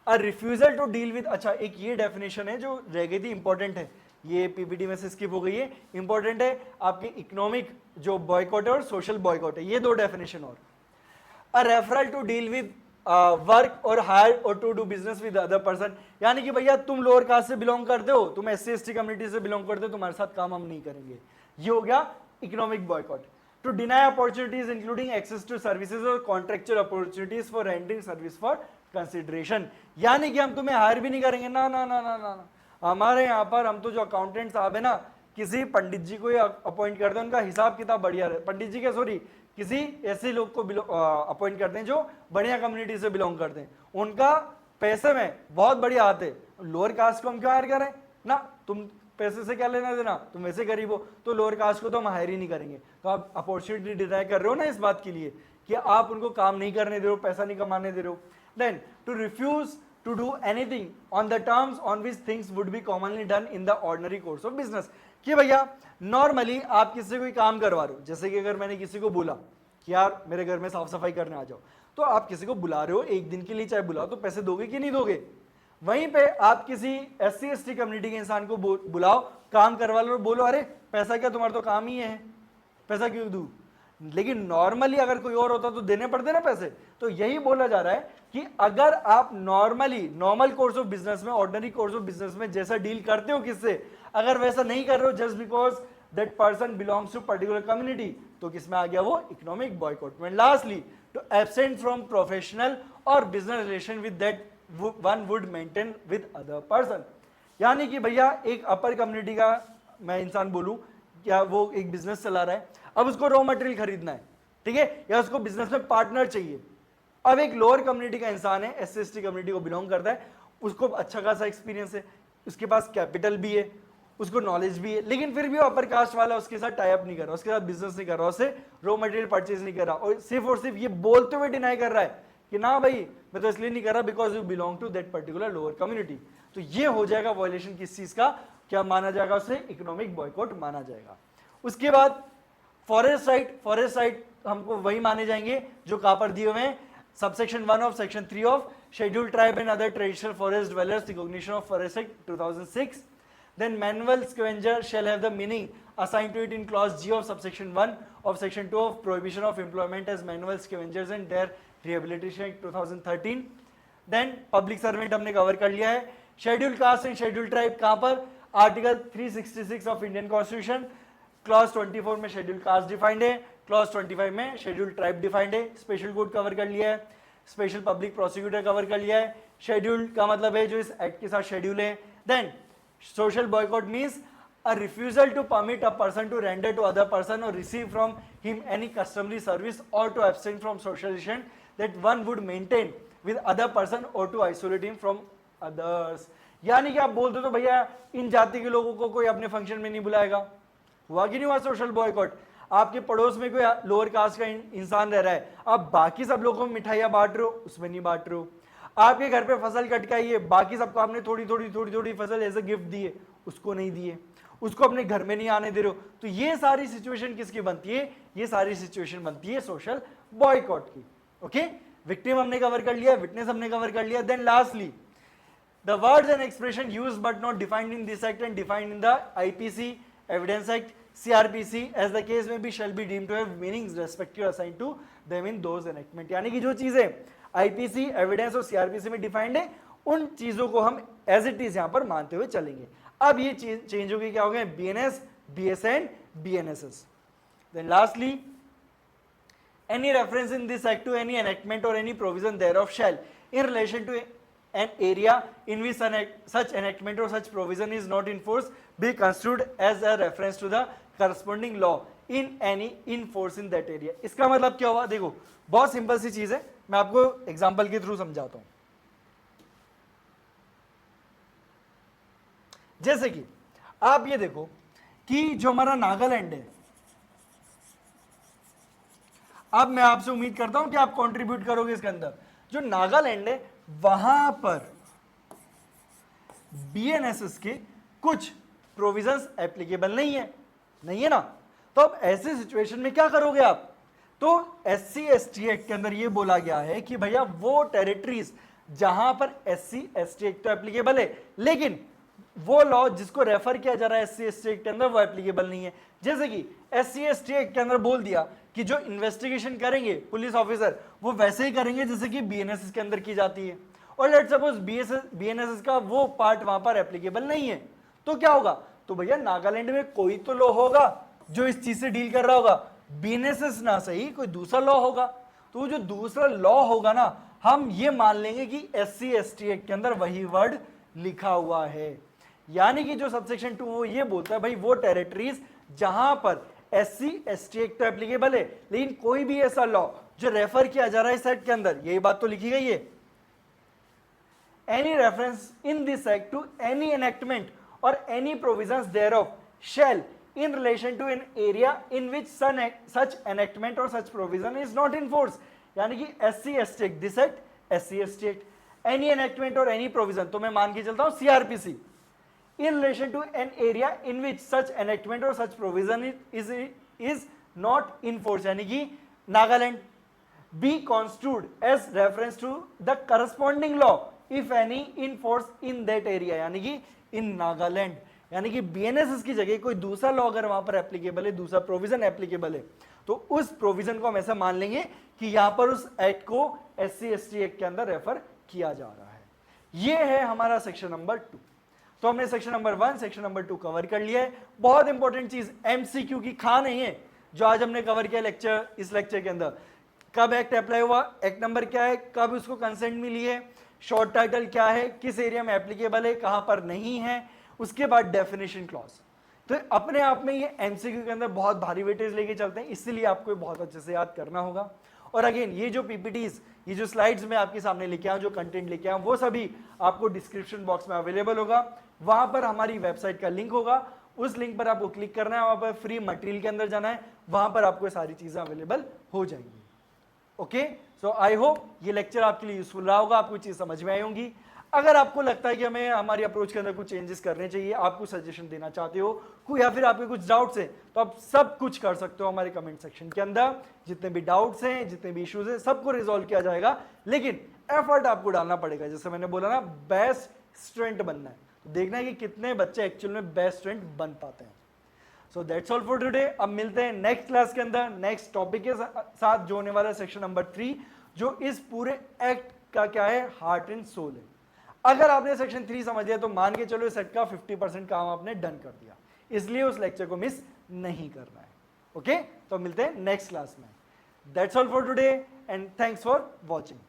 a refusal to deal with, अच्छा एक ये डेफिनेशन है जो रह गई थी, इंपॉर्टेंट है, ये पीपीटी में से स्किप हो गई है, इंपॉर्टेंट है आपकी इकोनॉमिक जो बॉयकॉट है और सोशल बॉयकॉट है, ये दो डेफिनेशन। और a referral to deal with work और हायर और to do business with other person, यानी कि भैया तुम लोअर कास्ट से बिलोंग करते हो, तुम SC/ST कम्युनिटी से बिलोंग करते हो, तुम्हारे साथ काम हम नहीं करेंगे, ये हो गया economic boycott. To deny opportunities including access to services और contractual opportunities for rendering service for consideration, यानी कि हम तुम्हें हायर भी नहीं करेंगे, ना ना ना ना ना, हमारे यहाँ पर हम तो जो अकाउंटेंट साहब है ना, किसी पंडित जी को अपॉइंट करते हैं, उनका हिसाब किताब बढ़िया रहे, पंडित जी के सॉरी किसी ऐसे लोग को अपॉइंट करते हैं जो बढ़िया कम्युनिटी से बिलोंग करते हैं, उनका पैसे में बहुत बढ़िया आते हैं। लोअर कास्ट को हम क्यों हायर करें ना, तुम पैसे से क्या लेना देना, तुम वैसे गरीब हो, तो लोअर कास्ट को तो हम हायर ही नहीं करेंगे। तो आप अपॉर्चुनिटी डिनाई कर रहे हो ना इस बात के लिए कि आप उनको काम नहीं करने दे रहे हो, पैसा नहीं कमाने दे रहे हो। Then to refuse to do anything on the terms on which things would be commonly done in the ordinary course of business। कि भैया नॉर्मली आप किसी से कोई काम करवा रहे हो, जैसे कि अगर मैंने किसी को बोला कि यार मेरे घर में साफ सफाई करने आ जाओ, तो आप किसी को बुला रहे हो, एक दिन के लिए चाहे बुलाओ, तो पैसे दोगे कि नहीं दोगे? वहीं पे आप किसी SC/ST कम्युनिटी के इंसान को बुलाओ, काम करवा लो, बोलो अरे पैसा क्या, तुम्हारा तो काम ही है, पैसा क्यों दूं? लेकिन नॉर्मली अगर कोई और होता तो देने पड़ते ना पैसे। तो यही बोला जा रहा है कि अगर आप नॉर्मल कोर्स ऑफ बिजनेस में, ऑर्डिनरी कोर्स ऑफ बिजनेस में जैसा डील करते हो किससे, अगर वैसा नहीं कर रहे हो just because that person belongs to particular community, तो किसमें आ गया वो? इकोनॉमिक बॉयकॉट में। Lastly, to absent from professional और business relation with that one would maintain with other person. यानी कि भैया एक अपर कम्युनिटी का मैं इंसान बोलूं, क्या वो एक बिजनेस चला रहा है, अब उसको रॉ मटेरियल खरीदना है, ठीक है, या उसको बिजनेस में पार्टनर चाहिए। अब एक लोअर कम्युनिटी का इंसान है, SC/ST कम्युनिटी को बिलोंग करता है, उसको अच्छा खासा एक्सपीरियंस है, उसके पास कैपिटल भी है, उसको नॉलेज भी है, लेकिन फिर भी वो अपर कास्ट वाला उसके साथ टाई अप नहीं कर रहा, उसके साथ बिजनेस नहीं कर रहा, उससे रॉ मटेरियल परचेज नहीं कर रहा, और सिर्फ ये बोलते हुए डिनाई कर रहा है कि ना भाई मैं तो इसलिए नहीं कर रहा because you belong to that particular lower community. तो ये हो जाएगा वायलेशन किस चीज का, क्या माना जाएगा? उसे इकोनॉमिक बॉयकॉट माना जाएगा। उसके बाद फॉरेस्ट राइट हमको वही माने जाएंगे जो कहां पर दिए हुए हैं, subsection 1 of section 3 of scheduled tribe and other traditional forest dwellers recognition of forest act 2006। Then manual scavenger shall have the meaning assigned to it in clause G of subsection 1 of section 2 of prohibition of employment as manual scavengers and their rehabilitation act 2013। Then public servant हमने cover कर लिया है। Scheduled caste and scheduled tribe कहां पर? Article 366 of Indian constitution, clause 24 में scheduled caste defined है, clause 25 में scheduled tribe defined है। स्पेशल कोड कवर कर लिया है, स्पेशल पब्लिक प्रोसिक्यूटर कवर कर लिया है। शेड्यूल्ड का मतलब है जो इस एक्ट के साथ शेड्यूल है। Then social boycott means a refusal to permit a person to render to other person or receive from him any customary service or to abstain from social relation that one would maintain with other person or to isolate him from others। यानी कि आप बोलते तो भैया इन जाति के लोगों को कोई अपने फंक्शन में नहीं बुलाएगा, हुआ कि नहीं हुआ सोशल बॉयकॉट? आपके पड़ोस में कोई लोअर कास्ट का इंसान रह रहा है, आप बाकी सब लोगों को मिठाइयां बांट रहे हो, उसमें नहीं बांट रहे हो। आपके घर पे फसल कटकाई है, बाकी सबको आपने थोड़ी थोड़ी फसल एज ए गिफ्ट दी है, उसको नहीं दिए, उसको अपने घर में नहीं आने दे रहे हो। तो ये सारी सिचुएशन किसकी बनती है? ये सारी सिचुएशन बनती है सोशल बॉयकॉट की। ओके, विक्टिम हमने कवर कर लिया, विटनेस हमने कवर कर लिया। Then lastly the words and expression used but not defined in this act and defined in the IPC, evidence act, CRPC as the case may be shall be deemed to have meanings respective assigned to them in those enactment. यानी कि जो चीजें IPC, evidence और CRPC में defined है, उन चीजों को हम एज इट इज यहां पर मानते हुए चलेंगे। अब ये चेंज हो गई, क्या हो गए? BNS, BS and BNSS। Then lastly, any reference in this act to any enactment और any provision thereof shall in relation to an area in which such enactment or such provision is not in force be construed as a reference to the corresponding law in force in that area। इसका मतलब क्या हुआ? देखो बहुत simple सी चीज है, मैं आपको एग्जांपल के थ्रू समझाता हूं। जैसे कि आप ये देखो कि जो हमारा नागालैंड है, अब मैं आपसे उम्मीद करता हूं कि आप कंट्रीब्यूट करोगे इसके अंदर। जो नागालैंड है वहां पर BNSS के कुछ प्रोविजंस एप्लीकेबल नहीं है ना। तो अब ऐसे सिचुएशन में क्या करोगे आप? तो SC/ST एक्ट के अंदर ये बोला गया है कि भैया वो टेरिटरीज जहां पर SC/ST एक्ट तो एप्लीकेबल है, लेकिन वो लॉ जिसको रेफर किया जा रहा है SC/ST एक्ट के अंदर वो एप्लीकेबल नहीं है। जैसे कि SC/ST एक्ट के अंदर बोल दिया कि जो इन्वेस्टिगेशन करेंगे पुलिस ऑफिसर वो वैसे ही करेंगे जैसे कि BNSS के अंदर की जाती है, और लेट्स सपोज BNSS का वो पार्ट वहां पर एप्लीकेबल नहीं है, तो क्या होगा? तो भैया नागालैंड में कोई तो लॉ होगा जो इस चीज से डील कर रहा होगा, BNSS ना सही कोई दूसरा लॉ होगा। तो जो दूसरा लॉ होगा ना, हम ये मान लेंगे कि SC/ST एक्ट के अंदर वही वर्ड लिखा हुआ है। यानी कि जो सबसेक्शन 2 वो ये बोलता है भाई वो टेरिटरीज जहां पर SC/ST एक्ट तो एप्लीकेबल है, लेकिन कोई भी ऐसा लॉ जो रेफर किया जा रहा है इस एक्ट के अंदर, यही बात तो लिखी गई है, any reference in this act to any enactment और any provisions thereof shall in relation to an area in which such enactment or such provision is not in force। यानी कि SC/ST act, this act SC/ST act, any enactment और any provision, तो मैं मान के चलता हूं CrPC, in relation to an area in which such enactment or such provision is not in force, यानी कि Nagaland, be construed as reference to the corresponding law if any in force in that area, यानी कि in Nagaland, यानी कि BNSS की जगह कोई दूसरा लॉ अगर वहां पर एप्लीकेबल है, दूसरा प्रोविजन एप्लीकेबल है, तो उस प्रोविजन को हम ऐसा मान लेंगे कि यहां पर उस एक्ट को SC/ST एक्ट के अंदर रेफर किया जा रहा है। यह है हमारा सेक्शन नंबर 2। तो हमने section number 1, section number 2 cover कर लिया है। बहुत इंपॉर्टेंट चीज एमसीक्यू की खा नहीं है जो आज हमने कवर किया लेक्चर, इस लेक्चर के अंदर, कब एक्ट अप्लाई हुआ, एक्ट नंबर क्या है, कब उसको कंसेंट मिली है, शॉर्ट टाइटल क्या है, किस एरिया में एप्लीकेबल है, कहां पर नहीं है, उसके बाद डेफिनेशन क्लॉज। तो अपने आप में ये एमसीक्यू के अंदर बहुत भारी वेटेज लेके चलते हैं, इसीलिए आपको बहुत अच्छे से याद करना होगा। और अगेन ये जो पीपीटीज, ये जो स्लाइड्स में आपके सामने लेके आया, जो कंटेंट लेके आया, वो सभी आपको डिस्क्रिप्शन बॉक्स में अवेलेबल होगा। वहां पर हमारी वेबसाइट का लिंक होगा, उस लिंक पर आपको क्लिक करना है, वहां पर फ्री मटेरियल के अंदर जाना है, वहां पर आपको सारी चीजें अवेलेबल हो जाएंगी। ओके, सो आई होप ये लेक्चर आपके लिए यूजफुल रहा होगा, आपको चीज समझ में आई होंगी। अगर आपको लगता है कि हमें हमारी अप्रोच के अंदर कुछ चेंजेस करने चाहिए, आप कुछ सजेशन देना चाहते हो या फिर आपके कुछ डाउट्स हैं, तो आप सब कुछ कर सकते हो हमारे कमेंट सेक्शन के अंदर। जितने भी डाउट्स हैं, जितने भी इश्यूज हैं, सबको रिजॉल्व किया जाएगा, लेकिन एफर्ट आपको डालना पड़ेगा। जैसे मैंने बोला ना, बेस्ट स्टूडेंट बनना है, तो देखना है कि कितने बच्चे एक्चुअल में बेस्ट स्टूडेंट बन पाते हैं। So that's all for today. अब मिलते हैं नेक्स्ट क्लास के अंदर नेक्स्ट टॉपिक के साथ, जो होने वाला है सेक्शन नंबर 3, जो इस पूरे एक्ट का क्या है, हार्ट एंड सोल है। अगर आपने सेक्शन 3 समझ लिया तो मान के चलो इस सेट का 50% काम आपने डन कर दिया, इसलिए उस लेक्चर को मिस नहीं करना है। ओके, तो मिलते हैं नेक्स्ट क्लास में। That's all for today and thanks for watching.